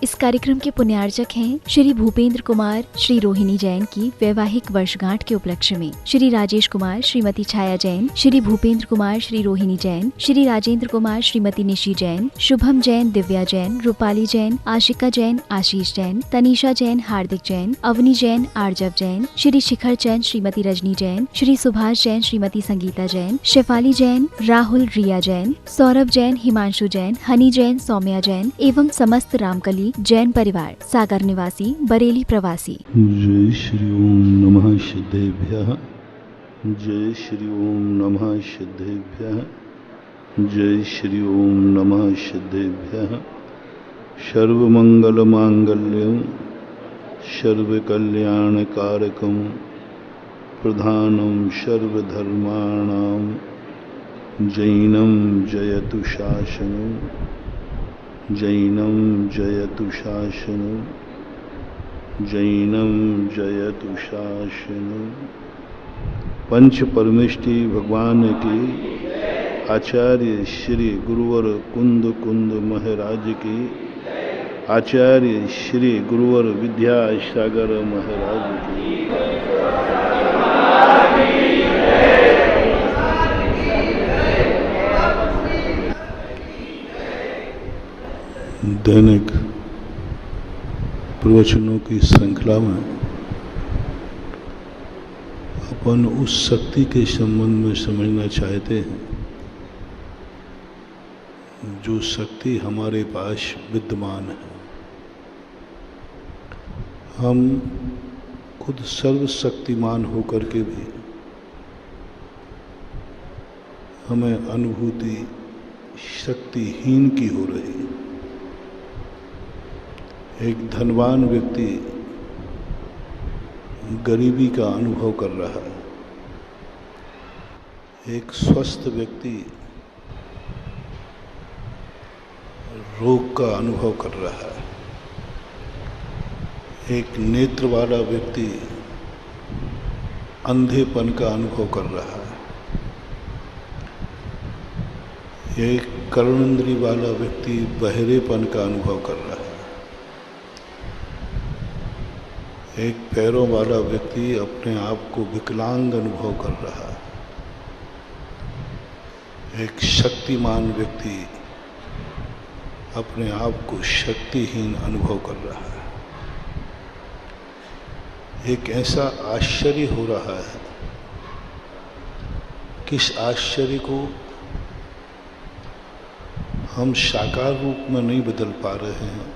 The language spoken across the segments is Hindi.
इस कार्यक्रम के पुण्यार्चक हैं श्री भूपेंद्र कुमार श्री रोहिणी जैन की वैवाहिक वर्षगांठ के उपलक्ष्य में श्री राजेश कुमार श्रीमती छाया जैन, श्री भूपेंद्र कुमार श्री रोहिणी जैन, श्री राजेंद्र कुमार श्रीमती निशी जैन, शुभम जैन दिव्या जैन, रूपाली जैन, आशिका जैन आशीष जैन, तनीषा जैन हार्दिक जैन, अवनी जैन आर्जव जैन, श्री शिखर चंद श्रीमती रजनी जैन, श्री सुभाष जैन श्रीमती संगीता जैन, शेफाली जैन, राहुल रिया जैन, सौरभ जैन, हिमांशु जैन, हनी जैन, सौम्या जैन एवं समस्त रामकली जैन परिवार, सागर निवासी, बरेली प्रवासी। जय श्री ओम नमः सिद्धेभ्यः, जय श्री ओम नमः सिद्धेभ्यः, जय श्री ओम नमः सिद्धेभ्यः। सर्वमंगल मांगल्यं सर्वकल्याणकारकं प्रधानं सर्वधर्माणां जैनं जयतु शासनं, जैनं जयतु शासनं, जैनं जयतु शासनं। पंच परमेष्टि भगवान की, आचार्य श्री गुरुवर कुंद कुंद महाराज की, आचार्य श्री गुरुवर विद्यासागर महाराज की। दैनिक प्रवचनों की श्रृंखला में अपन उस शक्ति के संबंध में समझना चाहते हैं जो शक्ति हमारे पास विद्यमान है। हम खुद सर्वशक्तिमान होकर के भी हमें अनुभूति शक्तिहीन की हो रही है। एक धनवान व्यक्ति गरीबी का अनुभव कर रहा है, एक स्वस्थ व्यक्ति रोग का अनुभव कर रहा है, एक नेत्र वाला व्यक्ति अंधेपन का अनुभव कर रहा है, एक कर्णेंद्रिय वाला व्यक्ति बहरेपन का अनुभव कर रहा है, एक पैरों वाला व्यक्ति अपने आप को विकलांग अनुभव कर रहा है, एक शक्तिमान व्यक्ति अपने आप को शक्तिहीन अनुभव कर रहा है। एक ऐसा आश्चर्य हो रहा है, किस आश्चर्य को हम साकार रूप में नहीं बदल पा रहे हैं,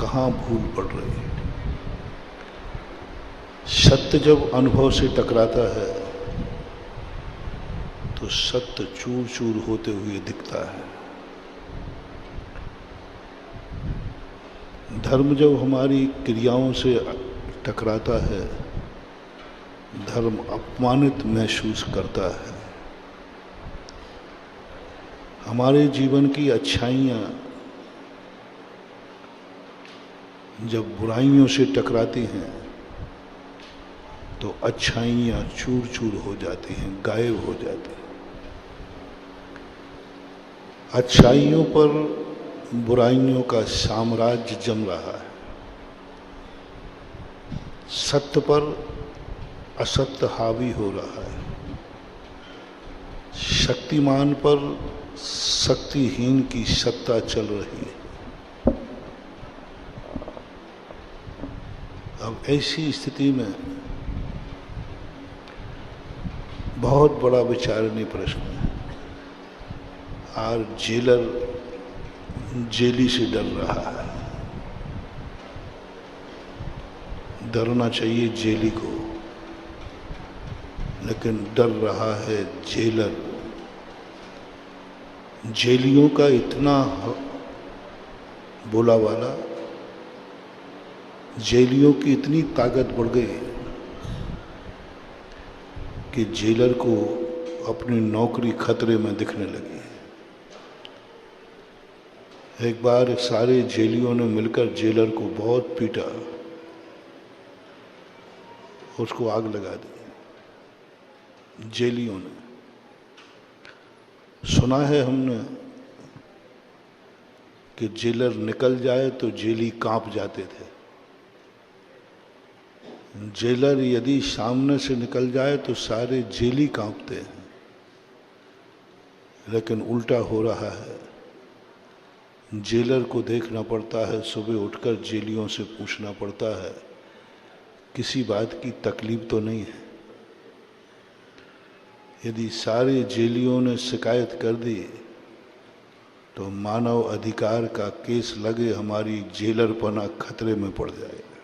कहाँ भूल पड़ रही है। सत्य जब अनुभव से टकराता है तो सत्य चूर चूर होते हुए दिखता है। धर्म जब हमारी क्रियाओं से टकराता है, धर्म अपमानित महसूस करता है। हमारे जीवन की अच्छाइयाँ जब बुराइयों से टकराती हैं तो अच्छाइयाँ चूर चूर हो जाती हैं, गायब हो जाती हैं। अच्छाइयों पर बुराइयों का साम्राज्य जम रहा है, सत्य पर असत्य हावी हो रहा है, शक्तिमान पर शक्तिहीन की सत्ता चल रही है। अब ऐसी स्थिति में बहुत बड़ा विचारणीय प्रश्न है। आज जेलर जेली से डर रहा है। डरना चाहिए जेली को, लेकिन डर रहा है जेलर। जेलियों का इतना बोलावाला, जेलियों की इतनी ताकत बढ़ गई कि जेलर को अपनी नौकरी खतरे में दिखने लगी। एक बार सारे जेलियों ने मिलकर जेलर को बहुत पीटा, उसको आग लगा दी। जेलियों ने, सुना है हमने कि जेलर निकल जाए तो जेली कांप जाते थे। जेलर यदि सामने से निकल जाए तो सारे जेली कांपते हैं। लेकिन उल्टा हो रहा है, जेलर को देखना पड़ता है, सुबह उठकर जेलियों से पूछना पड़ता है किसी बात की तकलीफ तो नहीं है। यदि सारे जेलियों ने शिकायत कर दी तो मानव अधिकार का केस लगे, हमारी जेलरपना खतरे में पड़ जाएगा।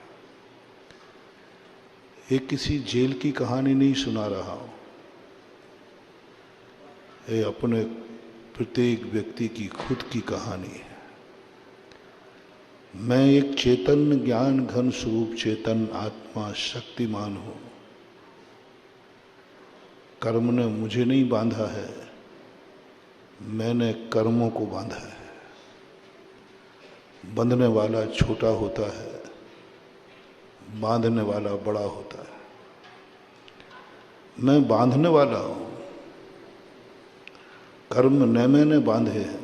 ये किसी जेल की कहानी नहीं सुना रहा हूं, ये अपने प्रत्येक व्यक्ति की खुद की कहानी है। मैं एक चेतन ज्ञान घन स्वरूप चेतन आत्मा शक्तिमान हूं। कर्म ने मुझे नहीं बांधा है, मैंने कर्मों को बांधा है। बंधने वाला छोटा होता है, बांधने वाला बड़ा होता है। मैं बांधने वाला हूं, कर्म न मैंने बांधे हैं।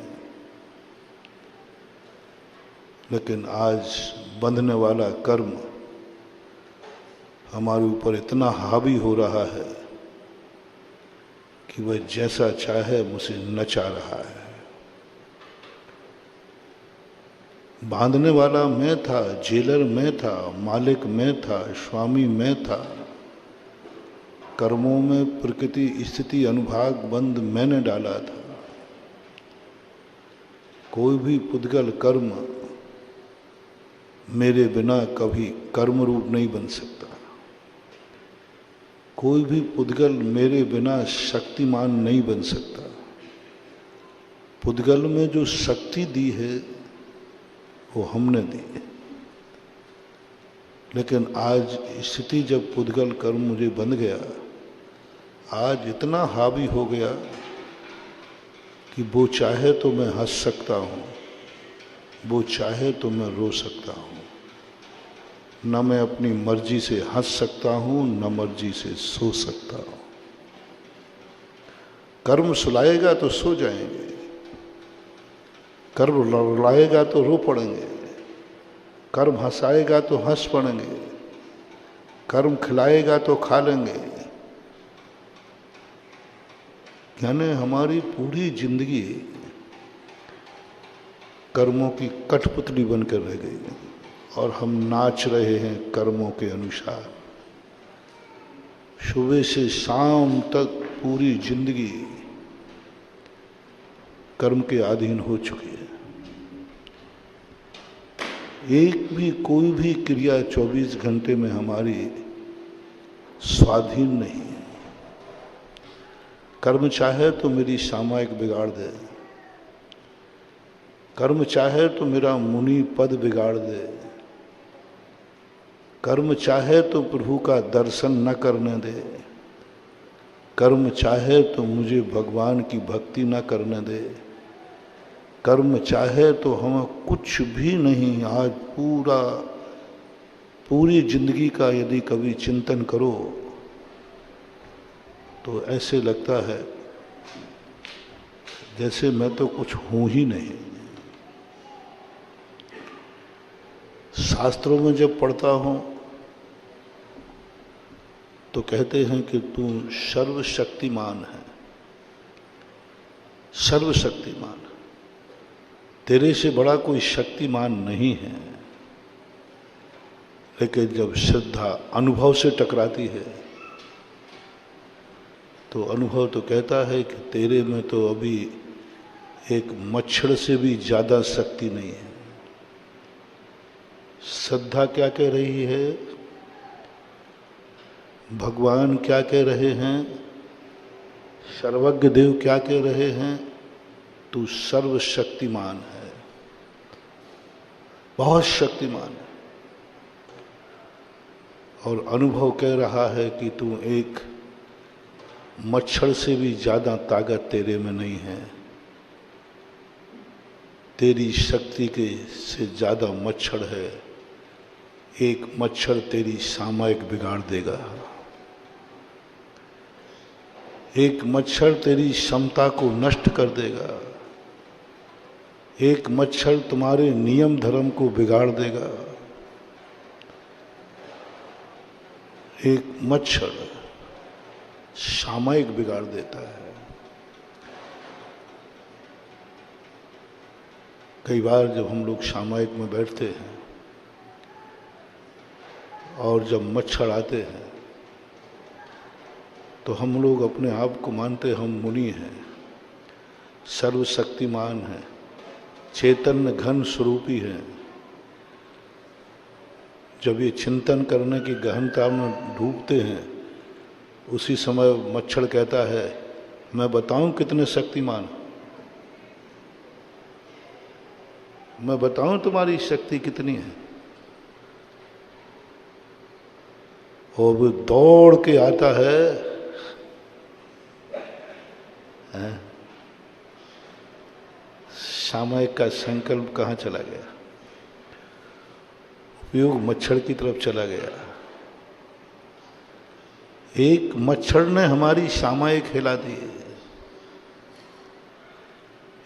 लेकिन आज बंधने वाला कर्म हमारे ऊपर इतना हावी हो रहा है कि वह जैसा चाहे मुझे नचा रहा है। बांधने वाला मैं था, जेलर मैं था, मालिक मैं था, स्वामी मैं था। कर्मों में प्रकृति स्थिति अनुभाग बंद मैंने डाला था। कोई भी पुद्गल कर्म मेरे बिना कभी कर्म रूप नहीं बन सकता। कोई भी पुद्गल मेरे बिना शक्तिमान नहीं बन सकता। पुद्गल में जो शक्ति दी है वो हमने दी है। लेकिन आज स्थिति जब पुद्गल कर्म मुझे बन गया, आज इतना हावी हो गया कि वो चाहे तो मैं हंस सकता हूँ, वो चाहे तो मैं रो सकता हूँ। न मैं अपनी मर्जी से हंस सकता हूँ, न मर्जी से सो सकता हूँ। कर्म सुलाएगा तो सो जाएंगे, कर्म रुलाएगा तो रो पड़ेंगे, कर्म हंसाएगा तो हंस पड़ेंगे, कर्म खिलाएगा तो खा लेंगे। यानी हमारी पूरी जिंदगी कर्मों की कठपुतली बनकर रह गई और हम नाच रहे हैं कर्मों के अनुसार। सुबह से शाम तक पूरी जिंदगी कर्म के अधीन हो चुकी है। एक भी कोई भी क्रिया 24 घंटे में हमारी स्वाधीन नहीं है। कर्म चाहे तो मेरी सामायिक बिगाड़ दे, कर्म चाहे तो मेरा मुनि पद बिगाड़ दे, कर्म चाहे तो प्रभु का दर्शन न करने दे, कर्म चाहे तो मुझे भगवान की भक्ति न करने दे, कर्म चाहे तो हमें कुछ भी नहीं। आज पूरी जिंदगी का यदि कभी चिंतन करो तो ऐसे लगता है जैसे मैं तो कुछ हूं ही नहीं। शास्त्रों में जब पढ़ता हूं तो कहते हैं कि तू सर्वशक्तिमान है, सर्वशक्तिमान। तेरे से बड़ा कोई शक्तिमान नहीं है। लेकिन जब श्रद्धा अनुभव से टकराती है तो अनुभव तो कहता है कि तेरे में तो अभी एक मच्छर से भी ज्यादा शक्ति नहीं है। श्रद्धा क्या कह रही है, भगवान क्या कह रहे हैं, सर्वज्ञ देव क्या कह रहे हैं, तू सर्वशक्तिमान है, बहुत शक्तिमान है। और अनुभव कह रहा है कि तू एक मच्छर से भी ज्यादा ताकत तेरे में नहीं है। तेरी शक्ति के से ज्यादा मच्छर है। एक मच्छर तेरी सामायिक बिगाड़ देगा, एक मच्छर तेरी क्षमता को नष्ट कर देगा, एक मच्छर तुम्हारे नियम धर्म को बिगाड़ देगा। एक मच्छर सामयिक बिगाड़ देता है। कई बार जब हम लोग सामयिक में बैठते हैं और जब मच्छर आते हैं तो हम लोग अपने आप को मानते हम मुनि हैं, सर्वशक्तिमान हैं, चैतन्य घन स्वरूपी हैं। जब ये चिंतन करने की गहनता में डूबते हैं, उसी समय मच्छर कहता है मैं बताऊं कितने शक्तिमान, मैं बताऊं तुम्हारी शक्ति कितनी है। और वो दौड़ के आता है, सामयिक का संकल्प कहाँ चला गया, उपयोग मच्छर की तरफ चला गया। एक मच्छर ने हमारी सामयिक हिला दी,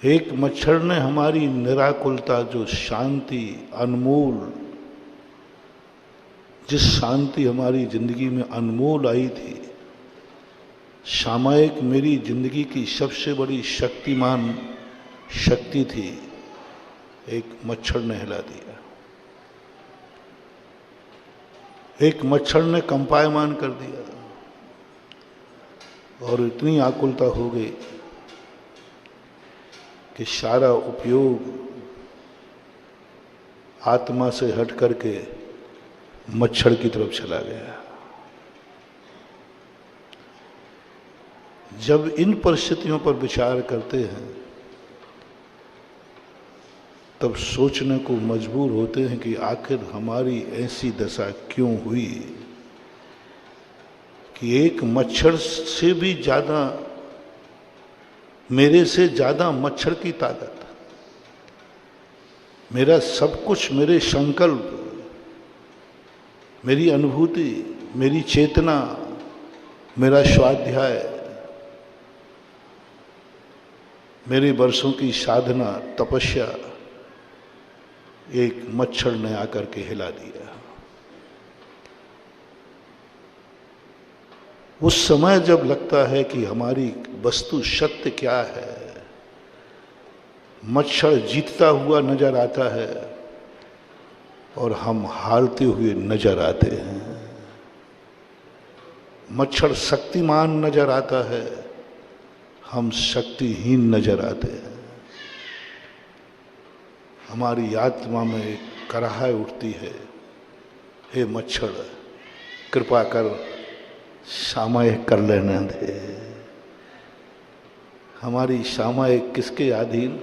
एक मच्छर ने हमारी निराकुलता, जो शांति अनमोल, जिस शांति हमारी जिंदगी में अनमोल आई थी, सामयिक मेरी जिंदगी की सबसे बड़ी शक्तिमान शक्ति थी, एक मच्छर ने हिला दिया। एक मच्छर ने कंपायमान कर दिया और इतनी आकुलता हो गई कि सारा उपयोग आत्मा से हट करके मच्छर की तरफ चला गया। जब इन परिस्थितियों पर विचार करते हैं तब सोचने को मजबूर होते हैं कि आखिर हमारी ऐसी दशा क्यों हुई कि एक मच्छर से भी ज्यादा, मेरे से ज्यादा मच्छर की ताकत, मेरा सब कुछ, मेरे संकल्प, मेरी अनुभूति, मेरी चेतना, मेरा स्वाध्याय, मेरे वर्षों की साधना तपस्या, एक मच्छर ने आकर के हिला दिया। उस समय जब लगता है कि हमारी वस्तु सत्य क्या है, मच्छर जीतता हुआ नजर आता है और हम हारते हुए नजर आते हैं। मच्छर शक्तिमान नजर आता है, हम शक्तिहीन नजर आते हैं। हमारी आत्मा में एक कराह उठती है, हे मच्छर कृपा कर सामयिक कर लेने दे। हमारी सामयिक किसके अधीन?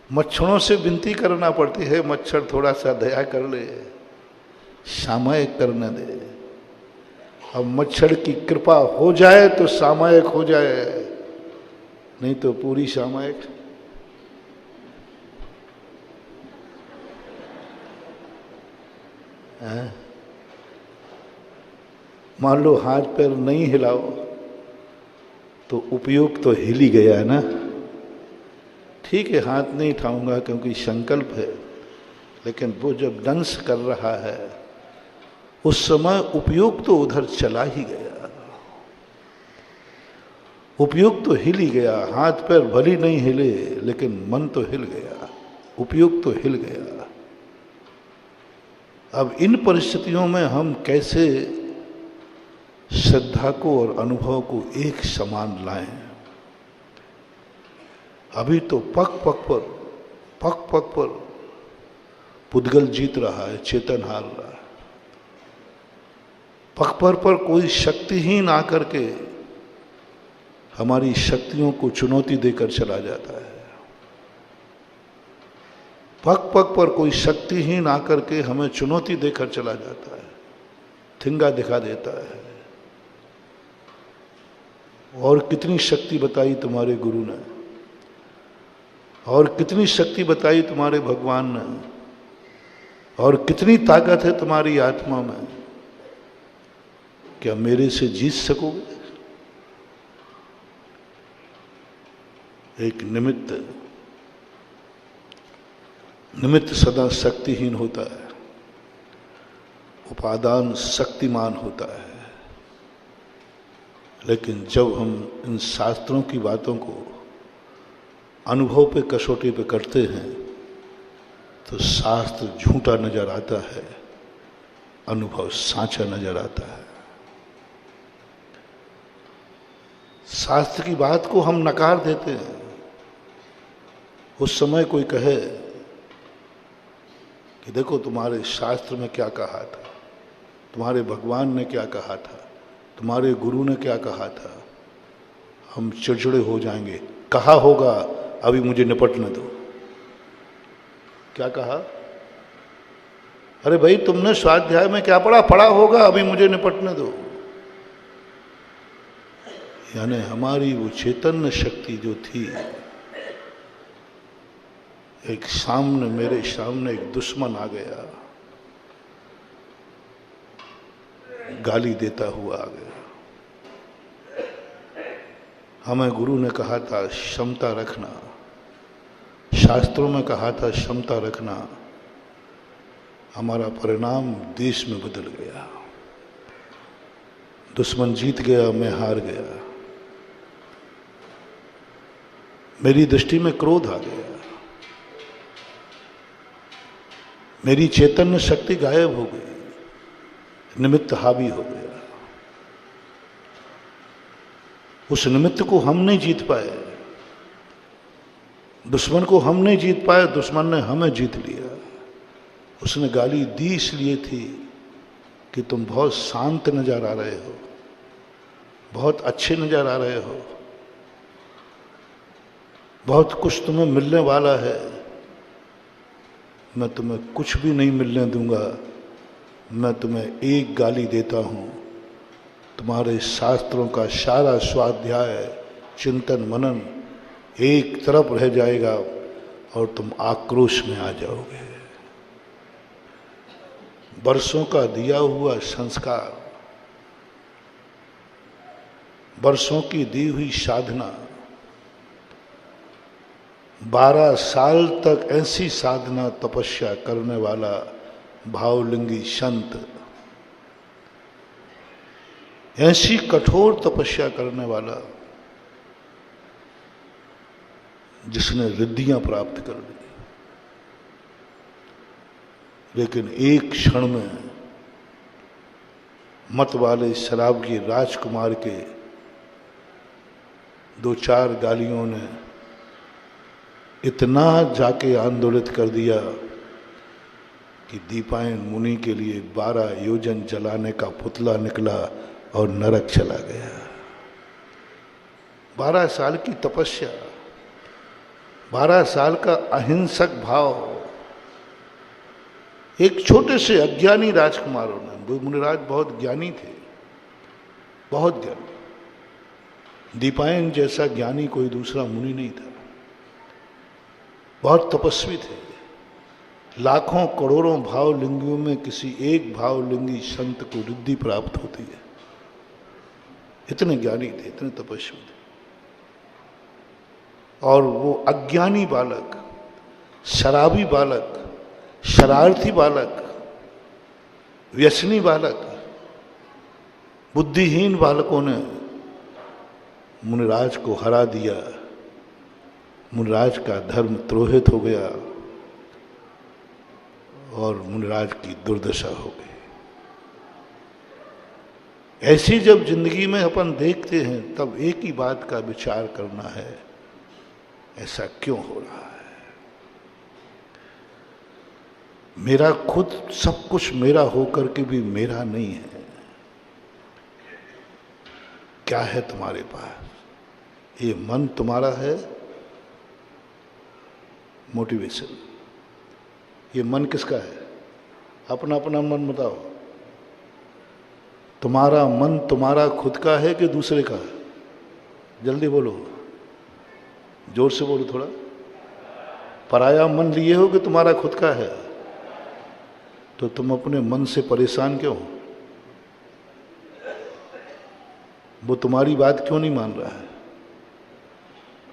मच्छरों से विनती करना पड़ती है, मच्छर थोड़ा सा दया कर ले, सामयिक करने दे। अब मच्छर की कृपा हो जाए तो सामयिक हो जाए, नहीं तो पूरी सामयिक। मान लो हाथ पैर नहीं हिलाओ तो उपयोग तो हिल ही गया ना। ठीक है, हाथ नहीं उठाऊंगा क्योंकि संकल्प है, लेकिन वो जब दंश कर रहा है उस समय उपयोग तो उधर चला ही गया, उपयोग तो हिल ही गया। हाथ पैर भली नहीं हिले लेकिन मन तो हिल गया, उपयोग तो हिल गया। अब इन परिस्थितियों में हम कैसे श्रद्धा को और अनुभव को एक समान लाएं? अभी तो पग पग पर पुद्गल जीत रहा है, चेतन हार रहा है। पग पर कोई शक्तिहीन आकर के हमारी शक्तियों को चुनौती देकर चला जाता है। पग पर कोई शक्तिहीन आकर के हमें चुनौती देकर चला जाता है, ठिंगा दिखा देता है। और कितनी शक्ति बताई तुम्हारे गुरु ने, और कितनी शक्ति बताई तुम्हारे भगवान ने, और कितनी ताकत है तुम्हारी आत्मा में, क्या मेरे से जीत सकोगे? एक निमित्त सदा शक्तिहीन होता है, उपादान शक्तिमान होता है। लेकिन जब हम इन शास्त्रों की बातों को अनुभव पे कसौटी पे करते हैं तो शास्त्र झूठा नजर आता है, अनुभव साचा नजर आता है। शास्त्र की बात को हम नकार देते हैं। उस समय कोई कहे कि देखो तुम्हारे शास्त्र में क्या कहा था, तुम्हारे भगवान ने क्या कहा था, तुम्हारे गुरु ने क्या कहा था, हम चिड़चिड़े हो जाएंगे। कहा होगा, अभी मुझे निपटने दो। क्या कहा? अरे भाई तुमने स्वाध्याय में क्या पढ़ा होगा, अभी मुझे निपटने दो। यानी हमारी वो चैतन्य शक्ति जो थी, मेरे सामने एक दुश्मन आ गया, गाली देता हुआ आ गया। हमें गुरु ने कहा था क्षमता रखना, शास्त्रों में कहा था क्षमता रखना। हमारा परिणाम देश में बदल गया। दुश्मन जीत गया, मैं हार गया। मेरी दृष्टि में क्रोध आ गया, मेरी चैतन्य शक्ति गायब हो गई, निमित्त हावी हो गया। उस निमित्त को हम नहीं जीत पाए, दुश्मन को हम नहीं जीत पाए, दुश्मन ने हमें जीत लिया। उसने गाली दी इसलिए थी कि तुम बहुत शांत नजर आ रहे हो, बहुत अच्छे नजर आ रहे हो, बहुत कुछ तुम्हें मिलने वाला है। मैं तुम्हें कुछ भी नहीं मिलने दूंगा। मैं तुम्हें एक गाली देता हूं, तुम्हारे शास्त्रों का सारा स्वाध्याय, चिंतन, मनन एक तरफ रह जाएगा और तुम आक्रोश में आ जाओगे। वर्षों का दिया हुआ संस्कार, वर्षों की दी हुई साधना, 12 साल तक ऐसी साधना तपस्या करने वाला भावलिंगी संत, ऐसी कठोर तपस्या करने वाला जिसने रिद्धियां प्राप्त कर ली, लेकिन एक क्षण में मत वाले शराब की राजकुमार के 2-4 गालियों ने इतना जाके आंदोलित कर दिया कि दीपायन मुनि के लिए 12 योजन जलाने का पुतला निकला और नरक चला गया। 12 साल की तपस्या, 12 साल का अहिंसक भाव, एक छोटे से अज्ञानी राजकुमारों ने, वो मुनिराज बहुत ज्ञानी थे, बहुत ज्ञानी, दीपायन जैसा ज्ञानी कोई दूसरा मुनि नहीं था, बहुत तपस्वी थे। लाखों करोड़ों भावलिंगियों में किसी एक भावलिंगी संत को रिद्धि प्राप्त होती है। इतने ज्ञानी थे, इतने तपस्वी थे। और वो अज्ञानी बालक, शराबी बालक, शरारती बालक, व्यसनी बालक, बुद्धिहीन बालकों ने मुनिराज को हरा दिया। मुनिराज का धर्म द्रोहित हो गया और मुनिराज की दुर्दशा हो गई। ऐसी जब जिंदगी में अपन देखते हैं तब एक ही बात का विचार करना है, ऐसा क्यों हो रहा है? मेरा खुद सब कुछ मेरा होकर के भी मेरा नहीं है। क्या है तुम्हारे पास? ये मन तुम्हारा है, मोटिवेशन। ये मन किसका है? अपना अपना मन बताओ। तुम्हारा मन तुम्हारा खुद का है कि दूसरे का है? जल्दी बोलो, जोर से बोलो थोड़ा। पराया मन लिए हो कि तुम्हारा खुद का है? तो तुम अपने मन से परेशान क्यों? वो तुम्हारी बात क्यों नहीं मान रहा है?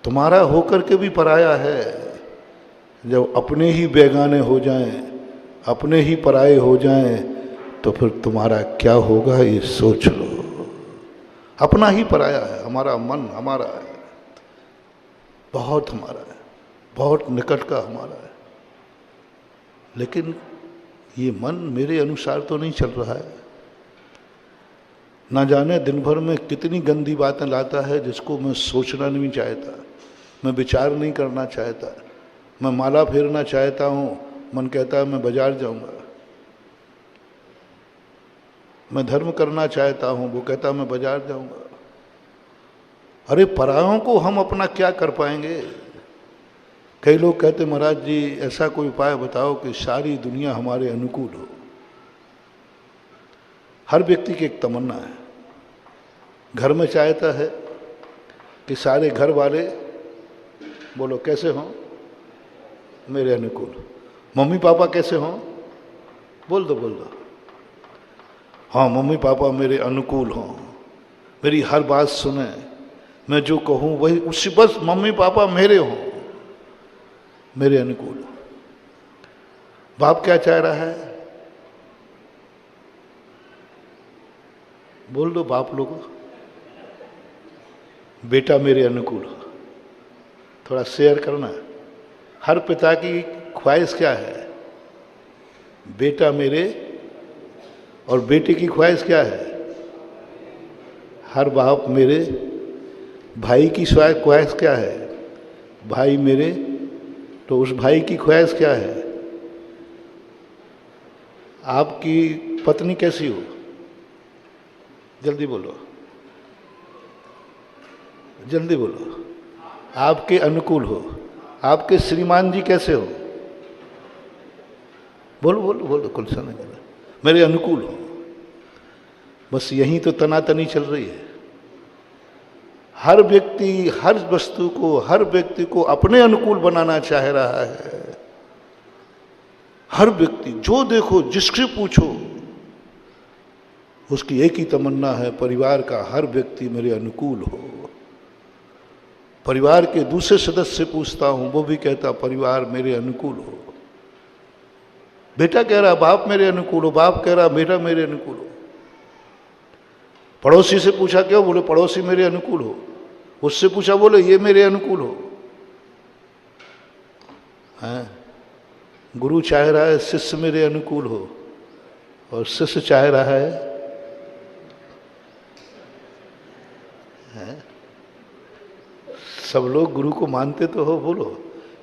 तुम्हारा होकर के भी पराया है। जब अपने ही बेगाने हो जाएं, अपने ही पराए हो जाएं, तो फिर तुम्हारा क्या होगा ये सोच लो। अपना ही पराया है, हमारा मन हमारा है, बहुत हमारा है, बहुत निकट का हमारा है, लेकिन ये मन मेरे अनुसार तो नहीं चल रहा है। ना जाने दिन भर में कितनी गंदी बातें लाता है जिसको मैं सोचना नहीं चाहता, मैं विचार नहीं करना चाहता। मैं माला फेरना चाहता हूँ, मन कहता है मैं बाजार जाऊंगा। मैं धर्म करना चाहता हूँ, वो कहता है मैं बाजार जाऊंगा। अरे परायों को हम अपना क्या कर पाएंगे। कई लोग कहते महाराज जी ऐसा कोई उपाय बताओ कि सारी दुनिया हमारे अनुकूल हो। हर व्यक्ति की एक तमन्ना है, घर में चाहता है कि सारे घर वाले बोलो कैसे हों, मेरे अनुकूल। मम्मी पापा कैसे हों, बोल दो, हाँ मम्मी पापा मेरे अनुकूल हों, मेरी हर बात सुने, मैं जो कहूँ वही उसी, बस मम्मी पापा मेरे हों, मेरे अनुकूल। बाप क्या चाह रहा है, बोल दो बाप लोगों, बेटा मेरे अनुकूल हो। थोड़ा शेयर करना। हर पिता की ख्वाहिश क्या है, बेटा मेरे, और बेटे की ख्वाहिश क्या है, हर बाप मेरे। भाई की ख्वाहिश क्या है, भाई मेरे, तो उस भाई की ख्वाहिश क्या है। आपकी पत्नी कैसी हो, जल्दी बोलो, जल्दी बोलो, आपके अनुकूल हो। आपके श्रीमान जी कैसे हो, बोलो बोलो बोलो, कुल सुने, मेरे अनुकूल हो। बस यही तो तनातनी चल रही है। हर व्यक्ति हर वस्तु को, हर व्यक्ति को अपने अनुकूल बनाना चाह रहा है। हर व्यक्ति जो देखो, जिससे पूछो, उसकी एक ही तमन्ना है, परिवार का हर व्यक्ति मेरे अनुकूल हो। परिवार के दूसरे सदस्य से पूछता हूं, वो भी कहता परिवार मेरे अनुकूल हो। बेटा कह रहा बाप मेरे अनुकूल हो, बाप कह रहा बेटा मेरे अनुकूल हो। पड़ोसी से पूछा क्यों, बोले पड़ोसी मेरे अनुकूल हो। उससे पूछा, बोले ये मेरे अनुकूल हो। हैं? गुरु चाह रहा है शिष्य मेरे अनुकूल हो, और शिष्य चाह रहा है, हैं? सब लोग गुरु को मानते तो हो, बोलो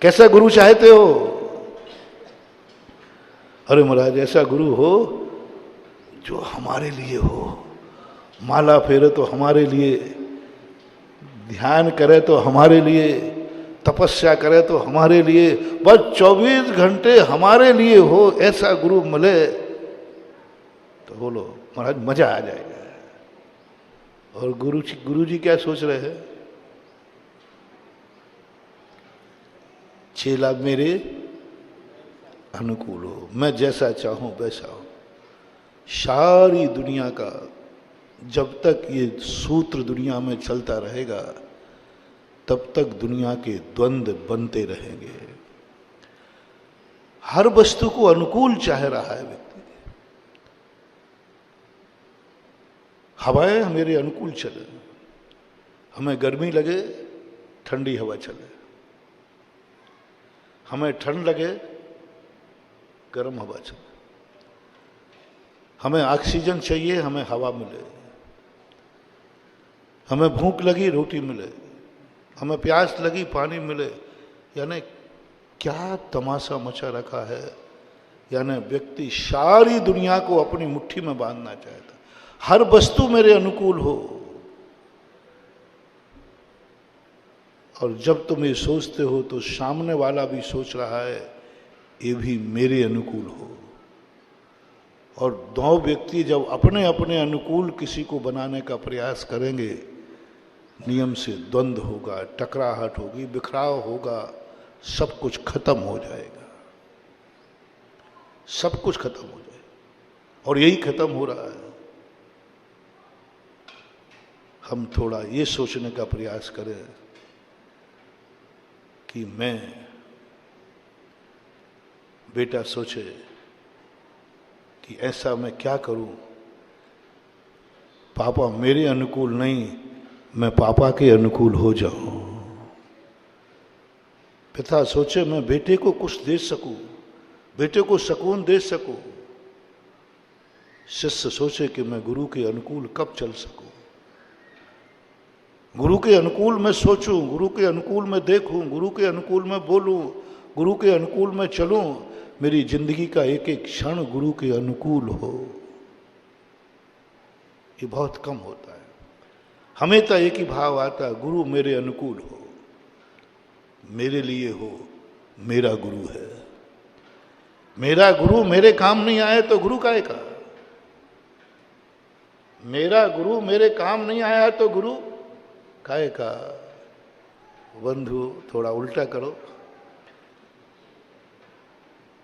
कैसा गुरु चाहते हो। अरे महाराज ऐसा गुरु हो जो हमारे लिए हो, माला फेरे तो हमारे लिए, ध्यान करे तो हमारे लिए, तपस्या करे तो हमारे लिए, बस 24 घंटे हमारे लिए हो। ऐसा गुरु मिले तो बोलो महाराज मजा आ जाएगा। और गुरु जी क्या सोच रहे हैं, चेला मेरे अनुकूल हो, मैं जैसा चाहूं वैसा हो। सारी दुनिया का जब तक ये सूत्र दुनिया में चलता रहेगा, तब तक दुनिया के द्वंद्व बनते रहेंगे। हर वस्तु को अनुकूल चाह रहा है व्यक्ति। हवाएं मेरे अनुकूल चले, हमें गर्मी लगे ठंडी हवा चले, हमें ठंड लगे गर्म हवा चले, हमें ऑक्सीजन चाहिए हमें हवा मिले, हमें भूख लगी रोटी मिले, हमें प्यास लगी पानी मिले। यानी क्या तमाशा मचा रखा है। यानी व्यक्ति सारी दुनिया को अपनी मुट्ठी में बांधना चाहता, हर वस्तु मेरे अनुकूल हो। और जब तुम ये सोचते हो तो सामने वाला भी सोच रहा है ये भी मेरे अनुकूल हो। और दो व्यक्ति जब अपने अपने अनुकूल किसी को बनाने का प्रयास करेंगे, नियम से द्वंद्व होगा, टकराहट होगी, बिखराव होगा, सब कुछ खत्म हो जाएगा, सब कुछ खत्म हो जाएगा। और यही खत्म हो रहा है। हम थोड़ा ये सोचने का प्रयास करें कि मैं, बेटा सोचे कि ऐसा मैं क्या करूं, पापा मेरे अनुकूल नहीं, मैं पापा के अनुकूल हो जाऊं। पिता सोचे मैं बेटे को कुछ दे सकूं, बेटे को सुकून दे सकूं। शिष्य सोचे कि मैं गुरु के अनुकूल कब चल सकूं, गुरु के अनुकूल मैं सोचूं, गुरु के अनुकूल मैं देखूं, गुरु के अनुकूल मैं बोलूं, गुरु के अनुकूल मैं चलूं, मेरी जिंदगी का एक एक क्षण गुरु के अनुकूल हो। ये बहुत कम होता है। हमें तो एक ही भाव आता है, गुरु मेरे अनुकूल हो, मेरे लिए हो, मेरा गुरु है। मेरा गुरु मेरे काम नहीं आए तो गुरु काहे का, मेरा गुरु मेरे काम नहीं आया तो गुरु काहे का। बंधु थोड़ा उल्टा करो,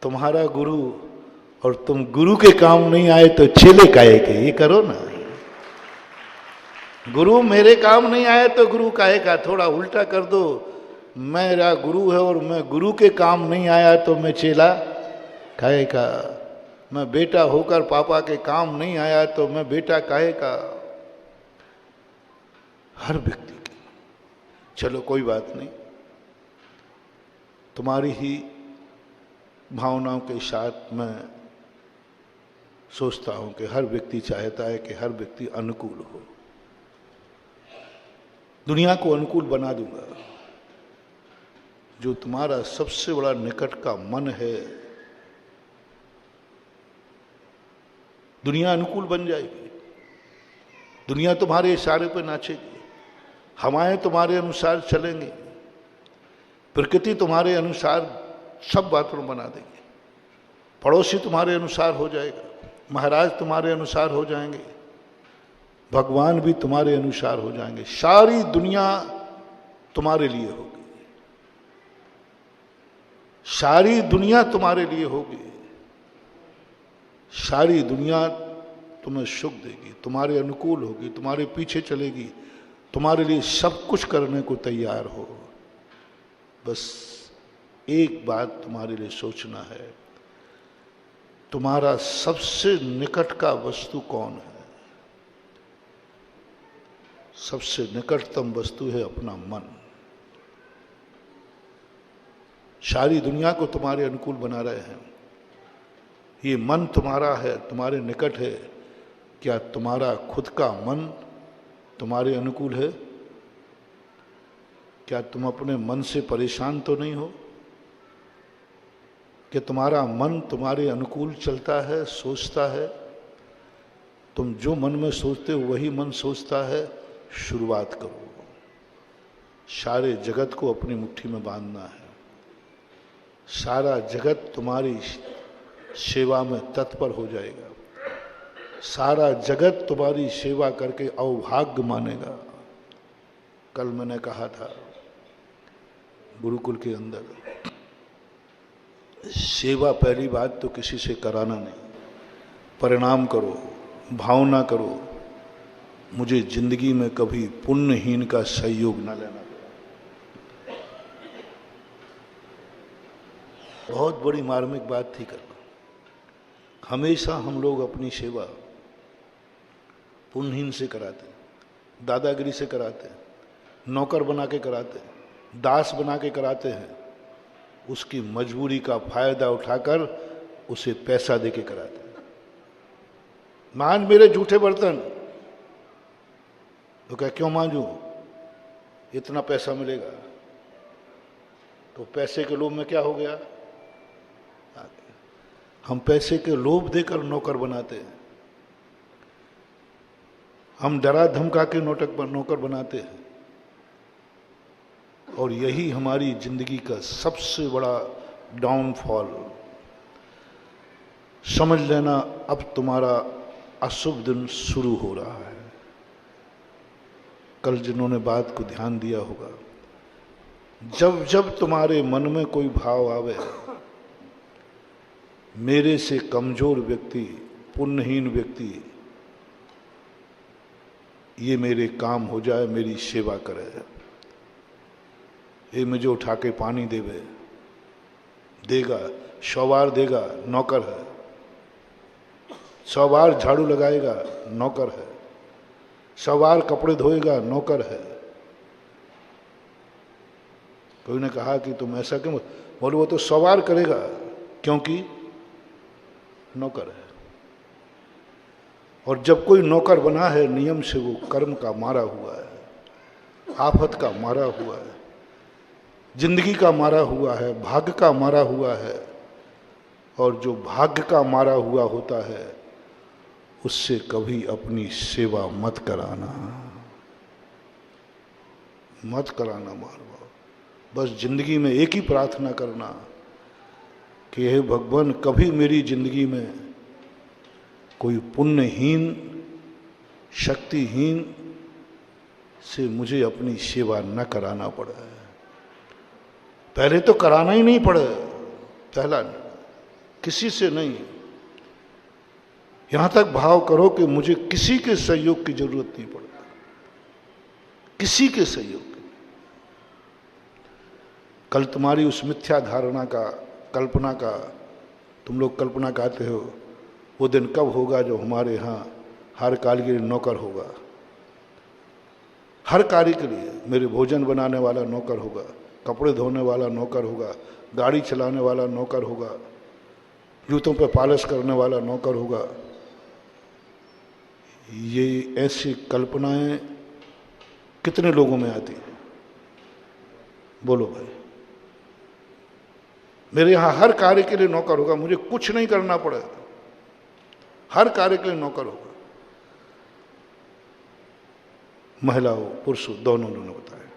तुम्हारा गुरु और तुम गुरु के काम नहीं आए तो चेले काहे के, ये करो ना। गुरु मेरे काम नहीं आए तो गुरु काहे का, थोड़ा उल्टा कर दो। मेरा गुरु है और मैं गुरु के काम नहीं आया तो मैं चेला काहे का। मैं बेटा होकर पापा के काम नहीं आया तो मैं बेटा काहे का। हर व्यक्ति की, चलो कोई बात नहीं, तुम्हारी ही भावनाओं के साथ मैं सोचता हूं कि हर व्यक्ति चाहता है कि हर व्यक्ति अनुकूल हो। दुनिया को अनुकूल बना दूंगा। जो तुम्हारा सबसे बड़ा निकट का मन है, दुनिया अनुकूल बन जाएगी। दुनिया तुम्हारे इशारे पर नाचेगी, हवाएं तुम्हारे अनुसार चलेंगी, प्रकृति तुम्हारे अनुसार सब वातावरण बना देगी, पड़ोसी तुम्हारे अनुसार हो जाएगा, महाराज तुम्हारे अनुसार हो जाएंगे, भगवान भी तुम्हारे अनुसार हो जाएंगे। सारी दुनिया तुम्हारे लिए होगी, सारी दुनिया तुम्हारे लिए होगी, सारी दुनिया तुम्हें सुख देगी, तुम्हारे अनुकूल होगी, तुम्हारे पीछे चलेगी, तुम्हारे लिए सब कुछ करने को तैयार हो। बस एक बात तुम्हारे लिए सोचना है, तुम्हारा सबसे निकट का वस्तु कौन है। सबसे निकटतम वस्तु है अपना मन। सारी दुनिया को तुम्हारे अनुकूल बना रहे हैं, ये मन तुम्हारा है, तुम्हारे निकट है। क्या तुम्हारा खुद का मन तुम्हारे अनुकूल है? क्या तुम अपने मन से परेशान तो नहीं हो? कि तुम्हारा मन तुम्हारे अनुकूल चलता है, सोचता है? तुम जो मन में सोचते हो वही मन सोचता है। शुरुआत करो, सारे जगत को अपनी मुट्ठी में बांधना है। सारा जगत तुम्हारी सेवा में तत्पर हो जाएगा, सारा जगत तुम्हारी सेवा करके अवभाग्य मानेगा। कल मैंने कहा था गुरुकुल के अंदर, सेवा पहली बात तो किसी से कराना नहीं, परिणाम करो, भावना करो, मुझे जिंदगी में कभी पुण्यहीन का सहयोग न लेना पड़ा। बहुत बड़ी मार्मिक बात थी कल। हमेशा हम लोग अपनी सेवा पुण्यहीन से कराते, दादागिरी से कराते, नौकर बना के कराते, दास बना के कराते हैं। उसकी मजबूरी का फायदा उठाकर उसे पैसा देके कराते हैं। मान मेरे जूठे बर्तन, तो क्या क्यों मांझू, इतना पैसा मिलेगा। तो पैसे के लोभ में क्या हो गया, हम पैसे के लोभ देकर नौकर बनाते हैं, हम डरा धमका के नौकर बनाते हैं। और यही हमारी जिंदगी का सबसे बड़ा डाउनफॉल। समझ लेना, अब तुम्हारा अशुभ दिन शुरू हो रहा है। कल जिन्होंने बात को ध्यान दिया होगा, जब जब तुम्हारे मन में कोई भाव आवे, मेरे से कमजोर व्यक्ति, पुण्यहीन व्यक्ति, ये मेरे काम हो जाए, मेरी सेवा करे, ये मुझे उठा के पानी देवे, देगा, 100 बार देगा, नौकर है। 100 बार झाड़ू लगाएगा, नौकर है। 100 बार कपड़े धोएगा, नौकर है। कोई ने कहा कि तुम ऐसा क्यों? बोले वो तो 100 बार करेगा, क्योंकि नौकर है। और जब कोई नौकर बना है नियम से, वो कर्म का मारा हुआ है, आफत का मारा हुआ है, जिंदगी का मारा हुआ है, भाग्य का मारा हुआ है। और जो भाग्य का मारा हुआ होता है उससे कभी अपनी सेवा मत कराना, मत कराना मार। बस जिंदगी में एक ही प्रार्थना करना कि हे भगवान, कभी मेरी जिंदगी में कोई पुण्यहीन, शक्तिहीन से मुझे अपनी सेवा न कराना पड़े। पहले तो कराना ही नहीं पड़े, पहला किसी से नहीं। यहां तक भाव करो कि मुझे किसी के सहयोग की जरूरत नहीं पड़े, किसी के सहयोग की। कल तुम्हारी उस मिथ्या धारणा का, कल्पना का, तुम लोग कल्पना कहते हो, वो दिन कब होगा जो हमारे यहाँ हर कार्य के लिए नौकर होगा। हर कार्य के लिए मेरे भोजन बनाने वाला नौकर होगा, कपड़े धोने वाला नौकर होगा, गाड़ी चलाने वाला नौकर होगा, जूतों पे पॉलिश करने वाला नौकर होगा। ये ऐसी कल्पनाएं कितने लोगों में आती है? बोलो भाई। मेरे यहाँ हर कार्य के लिए नौकर होगा, मुझे कुछ नहीं करना पड़ेगा, हर कार्य के लिए नौकर होगा। महिला हो पुरुष हो, दोनों ने बताया।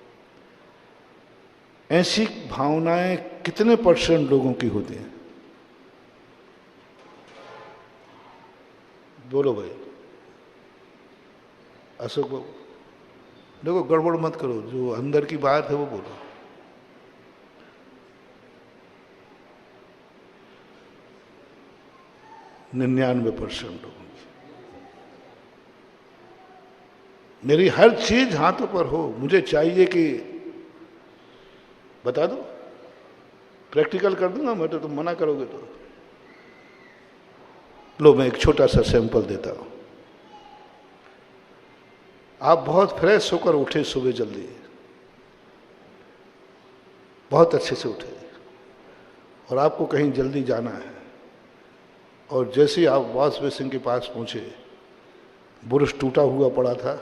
ऐसी भावनाएं कितने % लोगों की होती हैं? बोलो भाई। अशोक बाबू, देखो गड़बड़ मत करो, जो अंदर की बात है वो बोलो। निन्यानवे % लोगों की। मेरी हर चीज हाथों पर हो, मुझे चाहिए कि बता दो, प्रैक्टिकल कर दूंगा मैं, तो तुम मना करोगे तो। लो मैं एक छोटा सा सैंपल देता हूं। आप बहुत फ्रेश होकर उठे सुबह जल्दी, बहुत अच्छे से उठे, और आपको कहीं जल्दी जाना है, और जैसे ही आप वॉश बेसिन के पास पहुंचे, ब्रश टूटा हुआ पड़ा था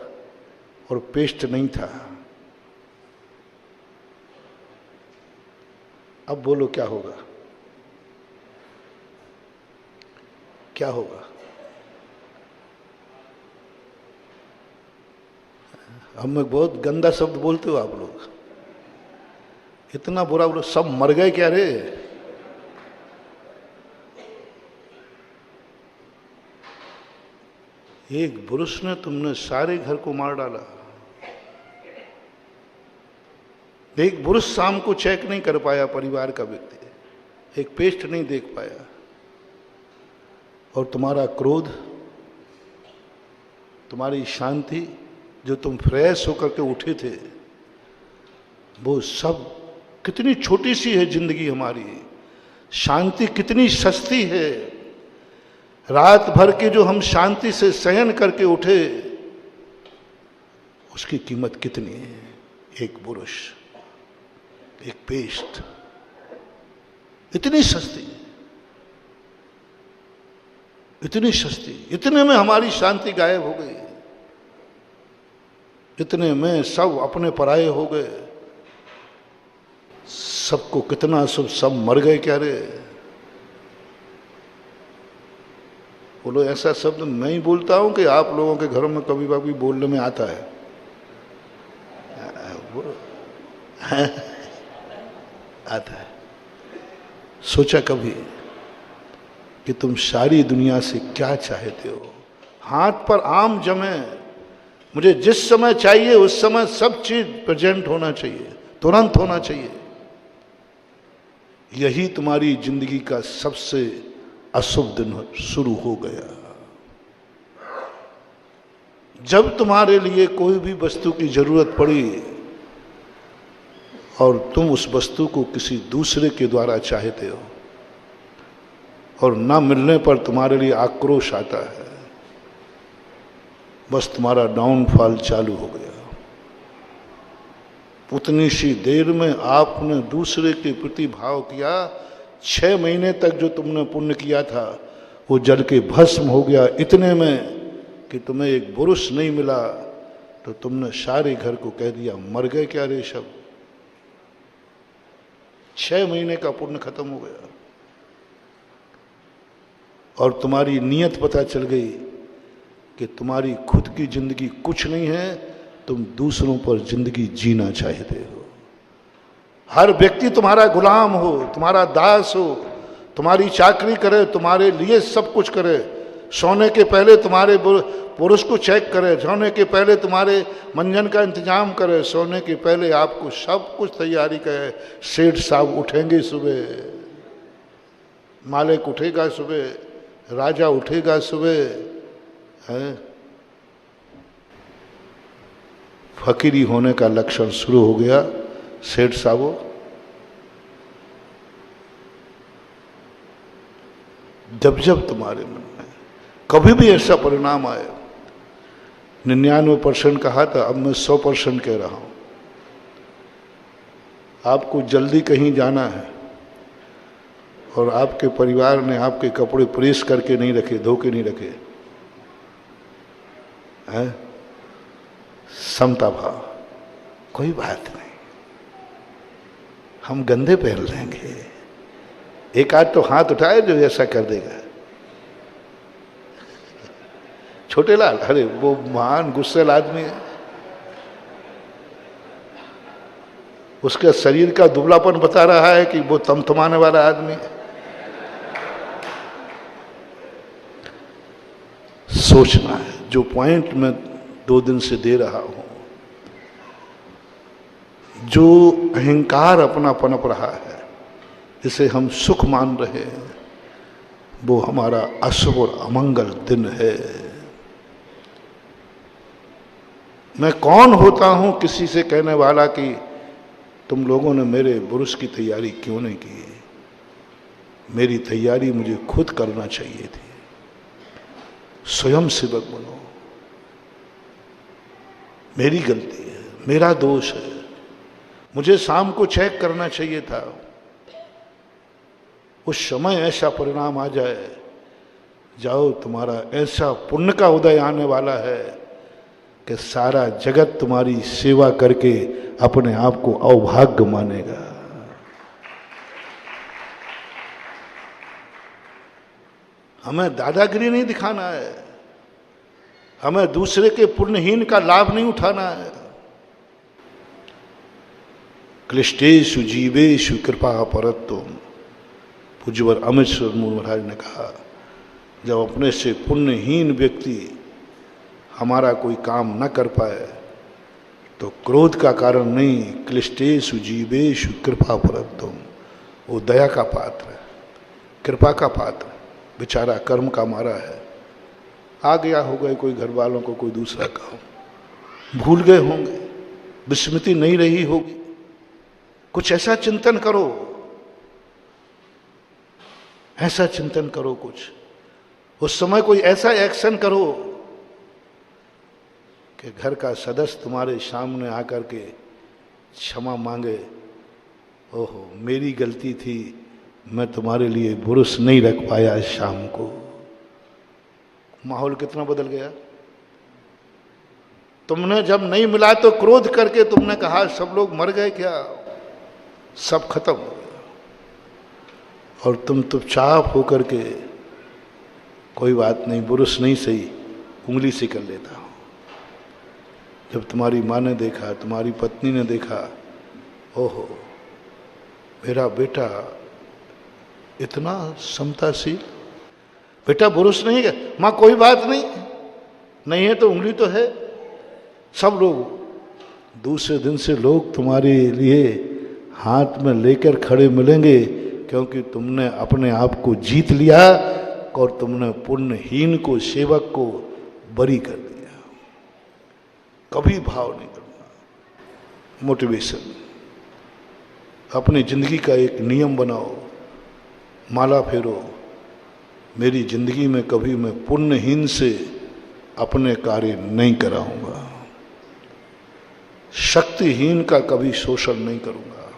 और पेस्ट नहीं था। अब बोलो क्या होगा? क्या होगा? हम में बहुत गंदा शब्द बोलते हो आप लोग, इतना बुरा बोलो, सब मर गए क्या रे? एक ब्रश ने तुमने सारे घर को मार डाला। एक ब्रश शाम को चेक नहीं कर पाया परिवार का व्यक्ति, एक पेस्ट नहीं देख पाया, और तुम्हारा क्रोध, तुम्हारी शांति, जो तुम फ्रेश होकर के उठे थे, वो सब कितनी छोटी सी है जिंदगी हमारी। शांति कितनी सस्ती है। रात भर के जो हम शांति से शयन करके उठे, उसकी कीमत कितनी है? एक ब्रश, एक पेस्ट, इतनी सस्ती, इतनी सस्ती। इतने में हमारी शांति गायब हो गई, इतने में सब अपने पराये हो गए। सबको कितना सब मर गए क्या रे? बोलो ऐसा शब्द मैं ही बोलता हूं कि आप लोगों के घरों में कभी कभी बोलने में आता है? आता है। सोचा कभी कि तुम सारी दुनिया से क्या चाहते हो? हाथ पर आम जमे, मुझे जिस समय चाहिए उस समय सब चीज प्रेजेंट होना चाहिए, तुरंत होना चाहिए। यही तुम्हारी जिंदगी का सबसे अशुभ दिन शुरू हो गया। जब तुम्हारे लिए कोई भी वस्तु की जरूरत पड़ी और तुम उस वस्तु को किसी दूसरे के द्वारा चाहते हो और ना मिलने पर तुम्हारे लिए आक्रोश आता है, बस तुम्हारा डाउनफॉल चालू हो गया। उतनी सी देर में आपने दूसरे के प्रति भाव किया, 6 महीने तक जो तुमने पुण्य किया था वो जल के भस्म हो गया। इतने में कि तुम्हें एक पुरुष नहीं मिला तो तुमने सारे घर को कह दिया मर गए क्या रे सब। 6 महीने का पुण्य खत्म हो गया और तुम्हारी नीयत पता चल गई कि तुम्हारी खुद की जिंदगी कुछ नहीं है, तुम दूसरों पर जिंदगी जीना चाहते हो। हर व्यक्ति तुम्हारा गुलाम हो, तुम्हारा दास हो, तुम्हारी चाकरी करे, तुम्हारे लिए सब कुछ करे, सोने के पहले तुम्हारे पुरुष को चेक करे, सोने के पहले तुम्हारे मंजन का इंतजाम करे, सोने के पहले आपको सब कुछ तैयारी करे। सेठ साहब उठेंगे सुबह, मालिक उठेगा सुबह, राजा उठेगा सुबह, है फकीरी होने का लक्षण शुरू हो गया। सेठ साहब जब तुम्हारे मन में कभी भी ऐसा परिणाम आए, 99% कहा था, अब मैं 100% कह रहा हूं, आपको जल्दी कहीं जाना है और आपके परिवार ने आपके कपड़े प्रेस करके नहीं रखे, धो के नहीं रखे, हैं, समता भाव, कोई बात नहीं, हम गंदे पहन लेंगे, एक आध तो हाथ उठाए जो ऐसा कर देगा। छोटे लाल, अरे वो महान गुस्सेल आदमी है, उसके शरीर का दुबलापन बता रहा है कि वो थमथमाने वाला आदमी है। सोचना है, जो पॉइंट मैं 2 दिन से दे रहा हूं, जो अहंकार अपना पनप रहा है, जिसे हम सुख मान रहे हैं, वो हमारा अशुभ और अमंगल दिन है। मैं कौन होता हूं किसी से कहने वाला कि तुम लोगों ने मेरे बुरुष की तैयारी क्यों नहीं की। मेरी तैयारी मुझे खुद करना चाहिए थी। स्वयं सेवक बनो, मेरी गलती है, मेरा दोष है, मुझे शाम को चेक करना चाहिए था। उस समय ऐसा परिणाम आ जाए, जाओ तुम्हारा ऐसा पुण्य का उदय आने वाला है कि सारा जगत तुम्हारी सेवा करके अपने आप को अवभाग्य मानेगा। हमें दादागिरी नहीं दिखाना है, हमें दूसरे के पुण्यहीन का लाभ नहीं उठाना है। क्लिष्टेषु जीवेषु कृपा परत्वम, पूज्यवर अमृतसर मूल महाराज ने कहा, जब अपने से पुण्यहीन व्यक्ति हमारा कोई काम न कर पाए तो क्रोध का कारण नहीं, क्लिष्टेषु जीवेषु कृपा परत्वम, वो दया का पात्र है, कृपा का पात्र, बेचारा कर्म का मारा है, आ गया होगा कोई घर वालों को कोई दूसरा काम, भूल गए होंगे, विस्मृति नहीं रही होगी। कुछ ऐसा चिंतन करो, ऐसा चिंतन करो, कुछ उस समय कोई ऐसा एक्शन करो कि घर का सदस्य तुम्हारे सामने आकर के क्षमा मांगे, ओहो मेरी गलती थी, मैं तुम्हारे लिए बुरुस नहीं रख पाया शाम को। माहौल कितना बदल गया। तुमने जब नहीं मिला तो क्रोध करके तुमने कहा सब लोग मर गए क्या, सब खत्म हो गया, और तुम चुपचाप होकर के कोई बात नहीं, बुरुस नहीं सही, उंगली से कर लेता हूं। जब तुम्हारी माँ ने देखा, तुम्हारी पत्नी ने देखा, ओहो मेरा बेटा इतना समताशील, बेटा बुरुस नहीं है, माँ कोई बात नहीं, नहीं है तो उंगली तो है। सब लोग दूसरे दिन से लोग तुम्हारे लिए हाथ में लेकर खड़े मिलेंगे, क्योंकि तुमने अपने आप को जीत लिया और तुमने पुण्यहीन को, सेवक को बरी कर दिया। कभी भाव नहीं करना। मोटिवेशन, अपनी जिंदगी का एक नियम बनाओ, माला फेरो, मेरी जिंदगी में कभी मैं पुण्यहीन से अपने कार्य नहीं कराऊंगा, शक्तिहीन का कभी शोषण नहीं करूंगा,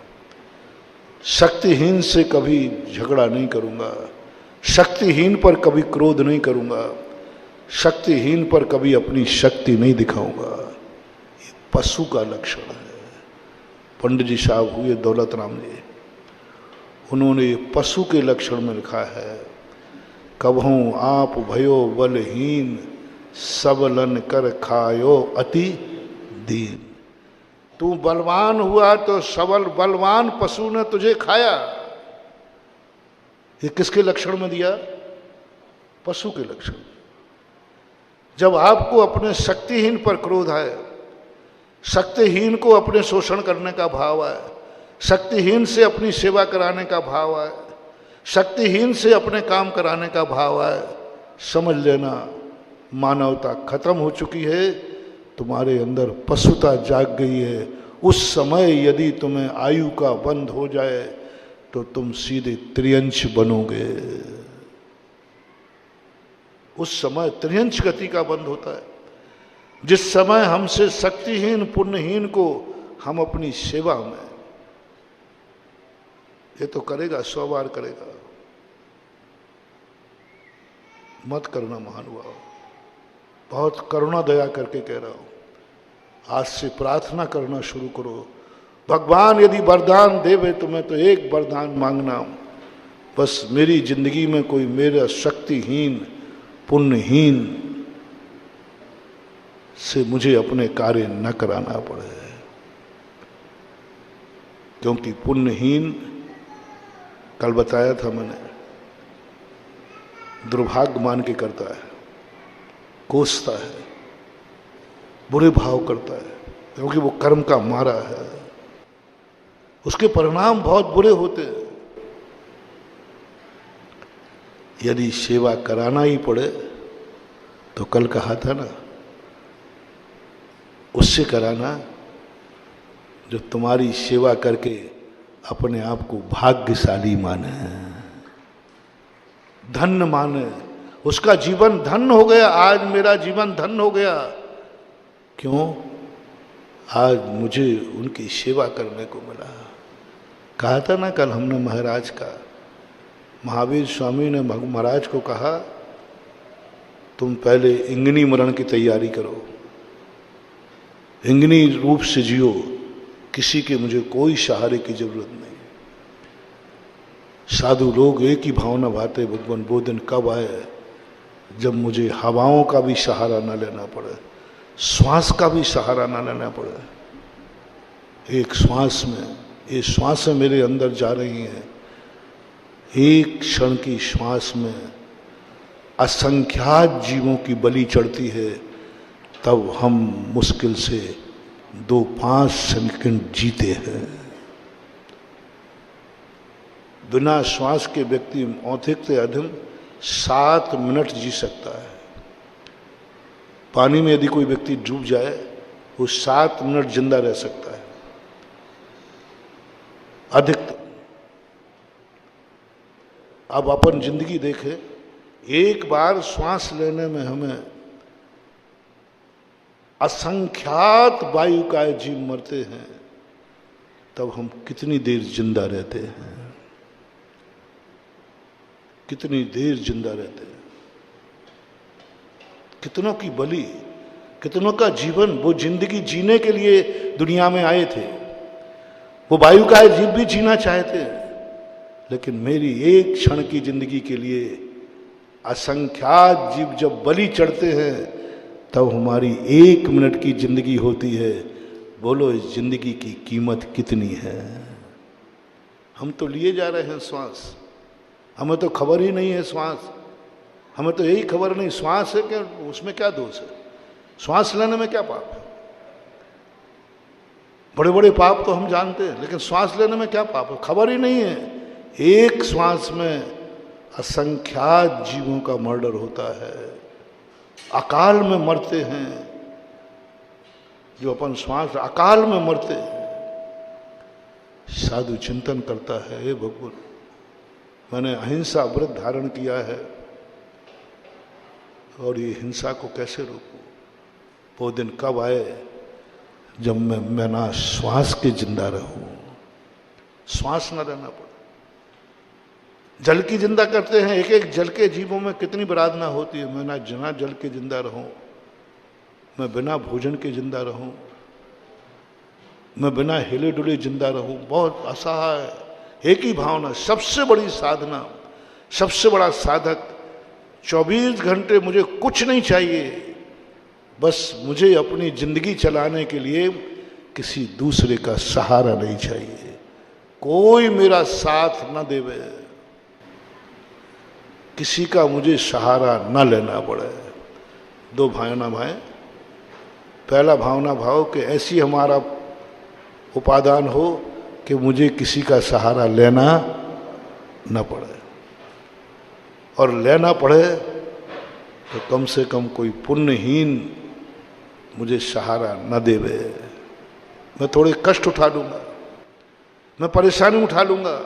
शक्तिहीन से कभी झगड़ा नहीं करूंगा, शक्तिहीन पर कभी क्रोध नहीं करूंगा, शक्तिहीन पर कभी अपनी शक्ति नहीं दिखाऊंगा। ये पशु का लक्षण है। पंडित जी साहब हुए दौलत राम जी, उन्होंने ये पशु के लक्षण में लिखा है, कबहूँ आप भयो बलहीन, सबलन कर खायो अति दीन। तू बलवान हुआ तो सबल बलवान पशु ने तुझे खाया। ये किसके लक्षण में दिया? पशु के लक्षण। जब आपको अपने शक्तिहीन पर क्रोध आए, शक्तिहीन को अपने शोषण करने का भाव आए, शक्तिहीन से अपनी सेवा कराने का भाव आए, शक्तिहीन से अपने काम कराने का भाव आए, समझ लेना मानवता खत्म हो चुकी है, तुम्हारे अंदर पशुता जाग गई है। उस समय यदि तुम्हें आयु का बंध हो जाए तो तुम सीधे त्रियंश बनोगे। उस समय त्रियंश गति का बंध होता है। जिस समय हमसे शक्तिहीन पुण्यहीन को हम अपनी सेवा में, ये तो करेगा 100 बार करेगा, मत करना महानुभाव। बहुत करुणा दया करके कह रहा हूं, आज से प्रार्थना करना शुरू करो। भगवान यदि वरदान देवे तुम्हें तो एक वरदान मांगना, बस मेरी जिंदगी में कोई मेरा शक्तिहीन पुण्यहीन से मुझे अपने कार्य न कराना पड़े, क्योंकि पुण्यहीन, कल बताया था मैंने, दुर्भाग्य मान के करता है, कोसता है, बुरे भाव करता है, क्योंकि वो कर्म का मारा है, उसके परिणाम बहुत बुरे होते हैं। यदि सेवा कराना ही पड़े तो कल कहा था ना, उससे कराना जो तुम्हारी सेवा करके अपने आप को भाग्यशाली माने, धन्य माने, उसका जीवन धन्य हो गया। आज मेरा जीवन धन्य हो गया, क्यों? आज मुझे उनकी सेवा करने को मिला। कहा था ना कल हमने महाराज का, महावीर स्वामी ने महाराज को कहा, तुम पहले इंगनी मरण की तैयारी करो, इंगनी रूप से जियो, किसी के मुझे कोई सहारे की जरूरत नहीं। साधु लोग एक ही भावना भाते, भगवान वो दिन कब आए जब मुझे हवाओं का भी सहारा न लेना पड़े, श्वास का भी सहारा न लेना पड़े। एक श्वास में, ये श्वासें मेरे अंदर जा रही हैं, एक क्षण की श्वास में असंख्यात जीवों की बलि चढ़ती है, तब हम मुश्किल से 2-5 सेकंड जीते हैं। बिना श्वास के व्यक्ति औधिक से अधिक 7 मिनट जी सकता है। पानी में यदि कोई व्यक्ति डूब जाए वो 7 मिनट जिंदा रह सकता है अधिकतम। अब अपन जिंदगी देखें, एक बार श्वास लेने में हमें असंख्यात वायु का जीव मरते हैं, तब हम कितनी देर जिंदा रहते हैं, कितनी देर जिंदा रहते हैं। कितनों की बलि, कितनों का जीवन, वो जिंदगी जीने के लिए दुनिया में आए थे, वो वायु का जीव भी जीना चाहते, लेकिन मेरी एक क्षण की जिंदगी के लिए असंख्यात जीव जब बलि चढ़ते हैं, तब हमारी 1 मिनट की जिंदगी होती है। बोलो इस जिंदगी की कीमत कितनी है? हम तो लिए जा रहे हैं श्वास, हमें तो खबर ही नहीं है श्वास, हमें तो यही खबर नहीं श्वास है कि उसमें क्या दोष है, श्वास लेने में क्या पाप है। बड़े बड़े पाप तो हम जानते हैं, लेकिन श्वास लेने में क्या पाप है, खबर ही नहीं है। एक श्वास में असंख्यात जीवों का मर्डर होता है, अकाल में मरते हैं। जो अपन श्वास अकाल में मरते हैं, साधु चिंतन करता है, हे भगवान मैंने अहिंसा व्रत धारण किया है और ये हिंसा को कैसे रोकूं। वो दिन कब आए जब मैं ना श्वास के जिंदा रहूं, श्वास न रहना पड़े। जल की जिंदा करते हैं, एक एक जल के जीवों में कितनी बराधना होती है। मैं ना जना जल के जिंदा रहूं, मैं बिना भोजन के जिंदा रहूं, मैं बिना हिले डुले जिंदा रहूं। बहुत असहाय एक ही भावना। सबसे बड़ी साधना, सबसे बड़ा साधक 24 घंटे मुझे कुछ नहीं चाहिए, बस मुझे अपनी जिंदगी चलाने के लिए किसी दूसरे का सहारा नहीं चाहिए, कोई मेरा साथ न देवे, किसी का मुझे सहारा न लेना पड़े। दो भावना भाई। पहला भावना भाव कि ऐसी हमारा उपादान हो कि मुझे किसी का सहारा लेना न पड़े, और लेना पड़े तो कम से कम कोई पुण्यहीन मुझे सहारा न देवे। मैं थोड़े कष्ट उठा लूँगा, मैं परेशानी उठा लूँगा,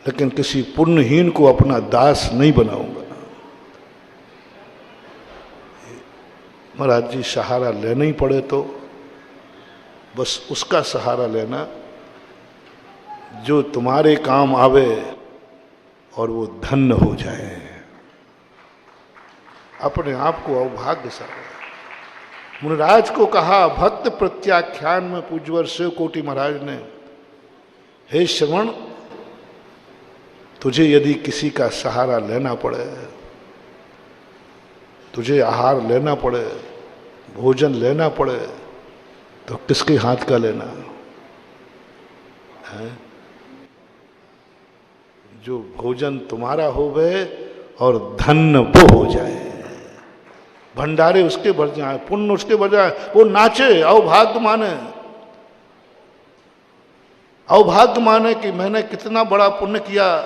लेकिन किसी पुण्यहीन को अपना दास नहीं बनाऊंगा। महाराज जी सहारा लेना ही पड़े तो बस उसका सहारा लेना जो तुम्हारे काम आवे और वो धन्य हो जाए। अपने आप को अभाग्य समझे। मुनिराज को कहा भक्त प्रत्याख्यान में पूज्यवर शिव कोटि महाराज ने, हे श्रवण, तुझे यदि किसी का सहारा लेना पड़े, तुझे आहार लेना पड़े, भोजन लेना पड़े, तो किसके हाथ का लेना है? जो भोजन तुम्हारा होवे और धन्य वो हो जाए, भंडारे उसके भर जाए, पुण्य उसके भर जाए, वो नाचे, अवभाग्य माने, अवभाग्य माने कि मैंने कितना बड़ा पुण्य किया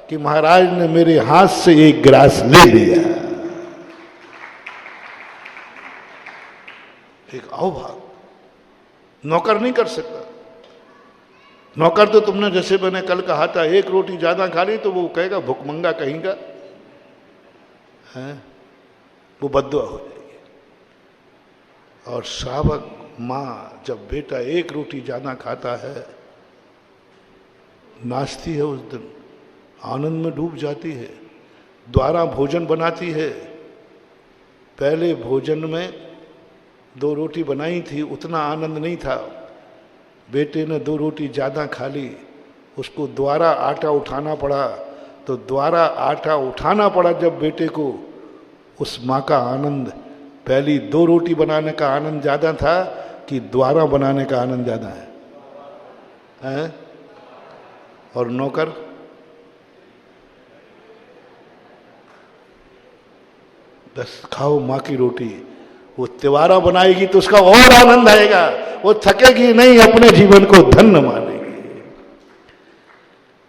कि महाराज ने मेरे हाथ से एक गिलास ले लिया। एक अवभाग्य नौकर नहीं कर सकता। नौकर तो तुमने, जैसे मैंने कल कहा था, एक रोटी ज्यादा खा ली तो वो कहेगा भुखमंगा कहेगा, है वो बद्दुआ हो जाएगी। और श्रावक माँ जब बेटा एक रोटी ज्यादा खाता है, नाचती है, उस दिन आनंद में डूब जाती है, द्वारा भोजन बनाती है। पहले भोजन में 2 रोटी बनाई थी, उतना आनंद नहीं था, बेटे ने 2 रोटी ज़्यादा खा ली, उसको द्वारा आटा उठाना पड़ा, तो द्वारा आटा उठाना पड़ा जब बेटे को, उस माँ का आनंद, पहली 2 रोटी बनाने का आनंद ज़्यादा था कि द्वारा बनाने का आनंद ज़्यादा है? और नौकर बस खाओ माँ की रोटी, वो त्योहारा बनाएगी तो उसका और आनंद आएगा, वो थकेगी नहीं, अपने जीवन को धन्य मानेगी।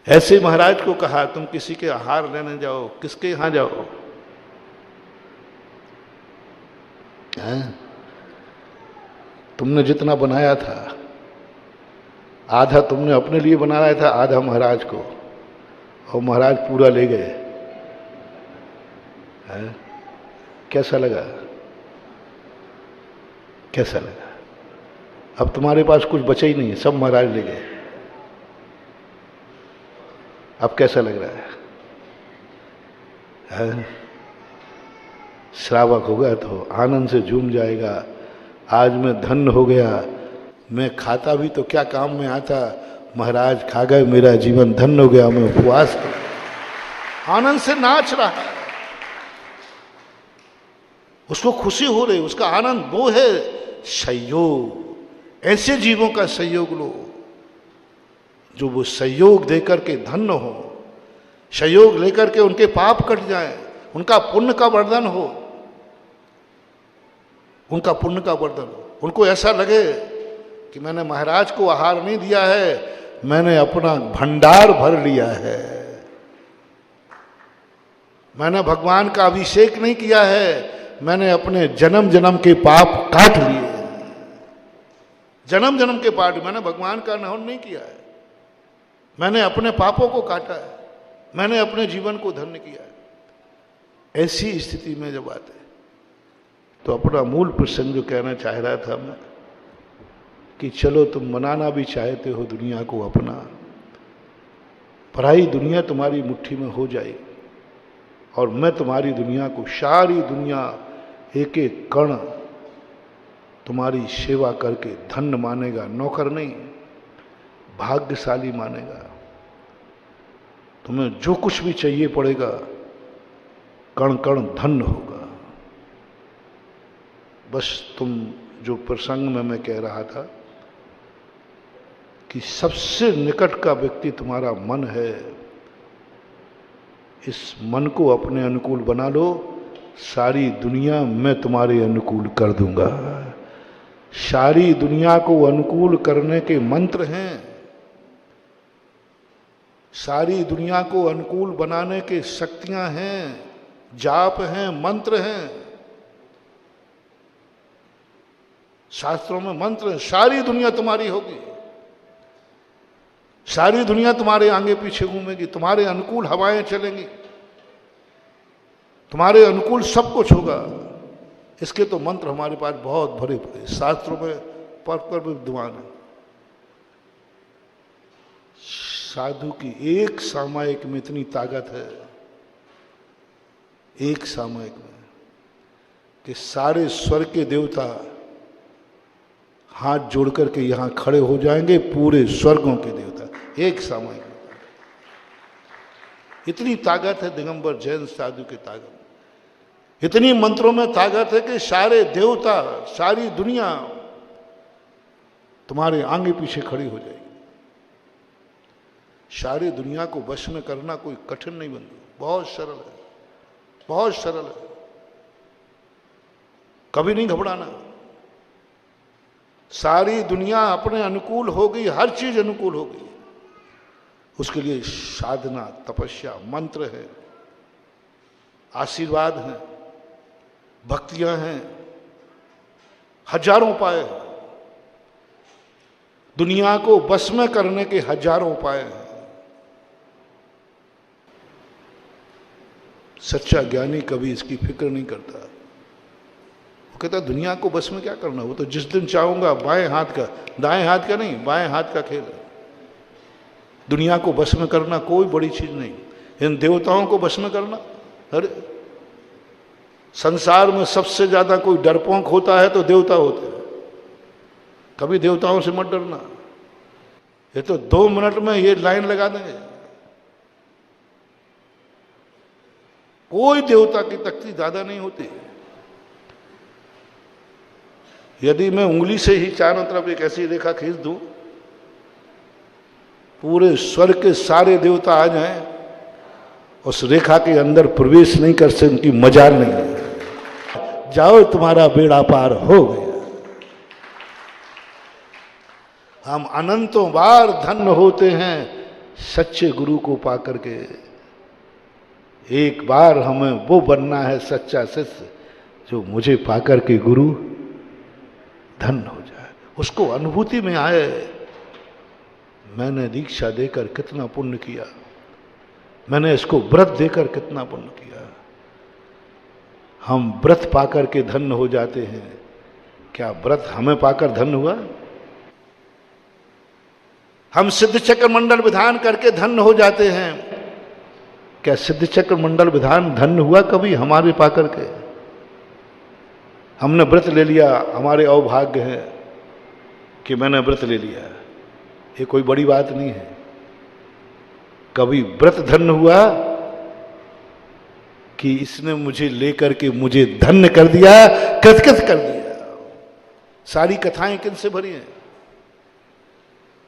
ऐसे महाराज को कहा तुम किसी के आहार लेने जाओ, किसके यहां जाओ? तुमने जितना बनाया था, आधा तुमने अपने लिए बनाया था, आधा महाराज को, और महाराज पूरा ले गए। कैसा लगा? कैसा लगा? अब तुम्हारे पास कुछ बचा ही नहीं है, सब महाराज ले गए। अब कैसा लग रहा है? श्रावक होगा तो आनंद से झूम जाएगा, आज मैं धन्य हो गया, मैं खाता भी तो क्या काम में आता, महाराज खा गए, मेरा जीवन धन्य हो गया, मैं उपवास कर आनंद से नाच रहा है, उसको खुशी हो रही, उसका आनंद वो है सहयोग। ऐसे जीवों का सहयोग लो जो वो सहयोग देकर के धन्य हो, सहयोग लेकर के उनके पाप कट जाए, उनका पुण्य का वर्धन हो, उनका पुण्य का वर्धन हो। उनको ऐसा लगे कि मैंने महाराज को आहार नहीं दिया है, मैंने अपना भंडार भर लिया है, मैंने भगवान का अभिषेक नहीं किया है, मैंने अपने जन्म जन्म के पाप काट लिए, जन्म जन्म के पाप, मैंने भगवान का नहन नहीं किया है। मैंने अपने पापों को काटा है, मैंने अपने जीवन को धन्य किया है। ऐसी स्थिति में जब आते तो अपना मूल प्रसंग जो कहना चाह रहा था मैं, कि चलो तुम मनाना भी चाहते हो दुनिया को अपना, पराई दुनिया तुम्हारी मुट्ठी में हो जाएगी और मैं तुम्हारी दुनिया को, सारी दुनिया एक एक कण तुम्हारी सेवा करके धन्य मानेगा, नौकर नहीं भाग्यशाली मानेगा। तुम्हें जो कुछ भी चाहिए पड़ेगा, कण कण धन्य होगा। बस तुम जो प्रसंग में मैं कह रहा था कि सबसे निकट का व्यक्ति तुम्हारा मन है, इस मन को अपने अनुकूल बना लो, सारी दुनिया मैं तुम्हारे अनुकूल कर दूंगा। सारी दुनिया को अनुकूल करने के मंत्र हैं, सारी दुनिया को अनुकूल बनाने के शक्तियां हैं, जाप हैं, मंत्र हैं, शास्त्रों में मंत्र हैं। सारी दुनिया तुम्हारी होगी, सारी दुनिया तुम्हारे आगे पीछे घूमेगी, तुम्हारे अनुकूल हवाएं चलेंगी, तुम्हारे अनुकूल सब कुछ होगा। इसके तो मंत्र हमारे पास बहुत भरे पड़े, शास्त्रों में पर विद्वान है। साधु की एक सामायिक में इतनी ताकत है, एक सामायिक में, कि सारे स्वर्ग के देवता हाथ जोड़ करके यहां खड़े हो जाएंगे, पूरे स्वर्गों के देवता, एक सामायिक में। इतनी ताकत है दिगंबर जैन साधु की ताकत, इतनी मंत्रों में ताकत है कि सारे देवता, सारी दुनिया तुम्हारे आगे पीछे खड़ी हो जाएगी। सारी दुनिया को वश में करना कोई कठिन नहीं बंधु, बहुत सरल है, बहुत सरल है। कभी नहीं घबराना। सारी दुनिया अपने अनुकूल हो गई, हर चीज अनुकूल हो गई। उसके लिए साधना, तपस्या, मंत्र है, आशीर्वाद है, भक्तियां हैं, हजारों उपाय हैं। दुनिया को बस में करने के हजारों उपाय हैं। सच्चा ज्ञानी कभी इसकी फिक्र नहीं करता। वो कहता दुनिया को बस में क्या करना, वो तो जिस दिन चाहूंगा बाएं हाथ का, दाएं हाथ का नहीं, बाएं हाथ का खेल है। दुनिया को बस में करना कोई बड़ी चीज नहीं। इन देवताओं को बस में करना, अरे संसार में सबसे ज्यादा कोई डरपोक होता है तो देवता होते हैं। कभी देवताओं से मत डरना, ये तो 2 मिनट में ये लाइन लगा देंगे। कोई देवता की तख्ती ज्यादा नहीं होती। यदि मैं उंगली से ही चारों तरफ एक ऐसी रेखा खींच दूं, पूरे स्वर्ग के सारे देवता आ जाएं, उस रेखा के अंदर प्रवेश नहीं कर सकते, उनकी मजाल नहीं है। जाओ तुम्हारा बेड़ा पार हो गया। हम अनंतों बार धन्य होते हैं सच्चे गुरु को पाकर के। एक बार हमें वो बनना है सच्चा शिष्य जो मुझे पाकर के गुरु धन्य हो जाए, उसको अनुभूति में आए। मैंने दीक्षा देकर कितना पुण्य किया, मैंने इसको व्रत देकर कितना पुण्य किया। हम व्रत पाकर के धन्य हो जाते हैं, क्या व्रत हमें पाकर धन्य हुआ? हम सिद्ध चक्र मंडल विधान करके धन्य हो जाते हैं, क्या सिद्ध चक्र मंडल विधान धन्य हुआ कभी हमारे पाकर के? हमने व्रत ले लिया, हमारे अभाग्य है कि मैंने व्रत ले लिया, ये कोई बड़ी बात नहीं है। कभी व्रत धन्य हुआ कि इसने मुझे लेकर के मुझे धन्य कर दिया, कृतकृत कर दिया। सारी कथाएं किनसे भरी हैं?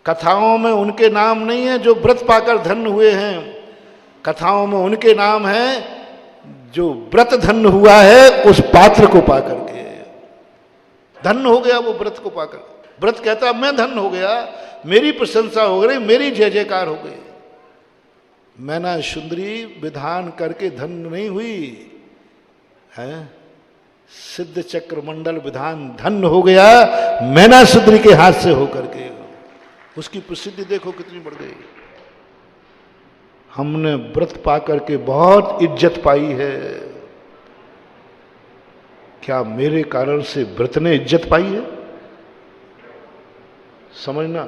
कथाओं में उनके नाम नहीं है जो व्रत पाकर धन्य हुए हैं, कथाओं में उनके नाम है जो व्रत धन्य हुआ है उस पात्र को पाकर के। धन्य हो गया वो व्रत को पाकर। व्रत कहता मैं धन्य हो गया, मेरी प्रशंसा हो गई, मेरी जय जयकार हो गई। मैना सुंदरी विधान करके धन्य नहीं हुई है, सिद्ध चक्र मंडल विधान धन्य हो गया मैना सुंदरी के हाथ से होकर के। उसकी प्रसिद्धि देखो कितनी बढ़ गई। हमने व्रत पा करके बहुत इज्जत पाई है। क्या मेरे कारण से व्रत ने इज्जत पाई है? समझना,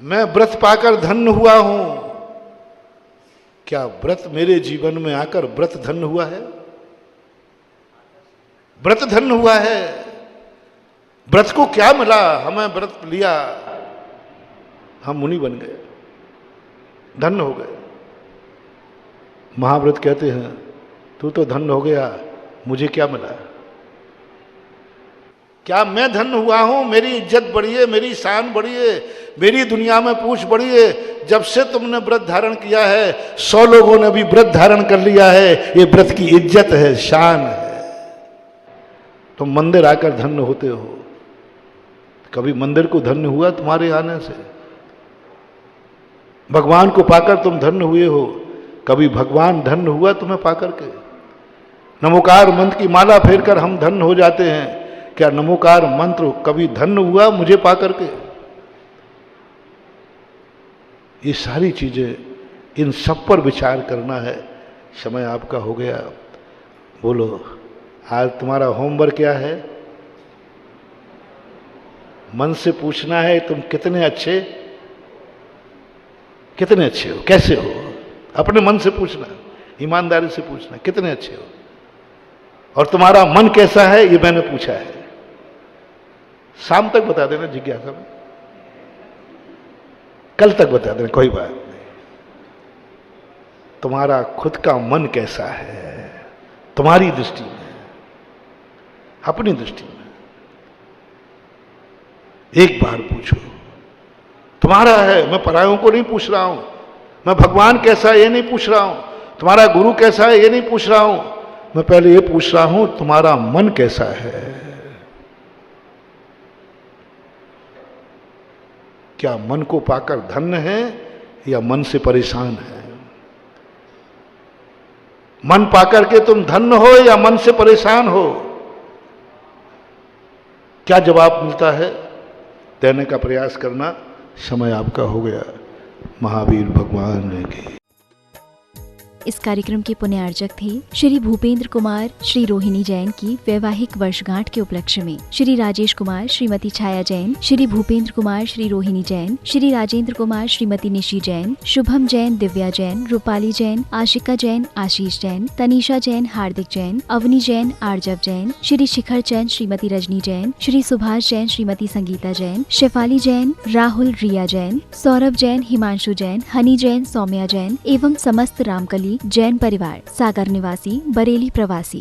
मैं व्रत पाकर धन्य हुआ हूं। क्या व्रत मेरे जीवन में आकर व्रत धन्य हुआ है? व्रत धन्य हुआ है। व्रत को क्या मिला? हमें व्रत लिया, हम मुनि बन गए, धन्य हो गए। महाव्रत कहते हैं तू तो धन्य हो गया, मुझे क्या मिला? क्या मैं धन्य हुआ हूं? मेरी इज्जत बढ़ी है, मेरी शान बढ़ी है, मेरी दुनिया में पूछ बढ़ी है। जब से तुमने व्रत धारण किया है 100 लोगों ने भी व्रत धारण कर लिया है। ये व्रत की इज्जत है, शान है। तुम मंदिर आकर धन्य होते हो। कभी मंदिर को धन्य हुआ तुम्हारे आने से? भगवान को पाकर तुम धन्य हुए हो, कभी भगवान धन्य हुआ तुम्हें पाकर के? नमोकार मंत्र की माला फेरकर हम धन्य हो जाते हैं। क्या नमोकार मंत्र कभी धन्य हुआ मुझे पाकर के? ये सारी चीजें, इन सब पर विचार करना है। समय आपका हो गया। बोलो, आज तुम्हारा होमवर्क क्या है? मन से पूछना है तुम कितने अच्छे हो, कैसे हो। अपने मन से पूछना, ईमानदारी से पूछना, कितने अच्छे हो। और तुम्हारा मन कैसा है ये मैंने पूछा है। शाम तक बता देना जिज्ञासा में, कल तक बता देना, कोई बात नहीं। तुम्हारा खुद का मन कैसा है तुम्हारी दृष्टि में, अपनी दृष्टि में एक बार पूछो। तुम्हारा है, मैं परायों को नहीं पूछ रहा हूं। मैं भगवान कैसा है ये नहीं पूछ रहा हूं। तुम्हारा गुरु कैसा है ये नहीं पूछ रहा हूं। मैं पहले ये पूछ रहा हूं तुम्हारा मन कैसा है। क्या मन को पाकर धन्य है या मन से परेशान है? मन पाकर के तुम धन्य हो या मन से परेशान हो? क्या जवाब मिलता है देने का प्रयास करना। समय आपका हो गया। महावीर भगवान की। इस कार्यक्रम के पुण्यार्चक थे श्री भूपेंद्र कुमार श्री रोहिणी जैन की वैवाहिक वर्षगांठ के उपलक्ष्य में श्री राजेश कुमार श्रीमती छाया जैन, श्री भूपेंद्र कुमार श्री रोहिणी जैन, श्री राजेंद्र कुमार श्रीमती निशी जैन, शुभम जैन, दिव्या जैन, रूपाली जैन, आशिका जैन, आशीष जैन, तनीषा जैन, हार्दिक जैन, अवनी जैन, आर्जव जैन, श्री शिखर जैन श्रीमती रजनी जैन, श्री सुभाष जैन श्रीमती संगीता जैन, शेफाली जैन, राहुल रिया जैन, सौरभ जैन, हिमांशु जैन, हनी जैन, सौम्या जैन एवं समस्त रामकली जैन परिवार, सागर निवासी, बरेली प्रवासी।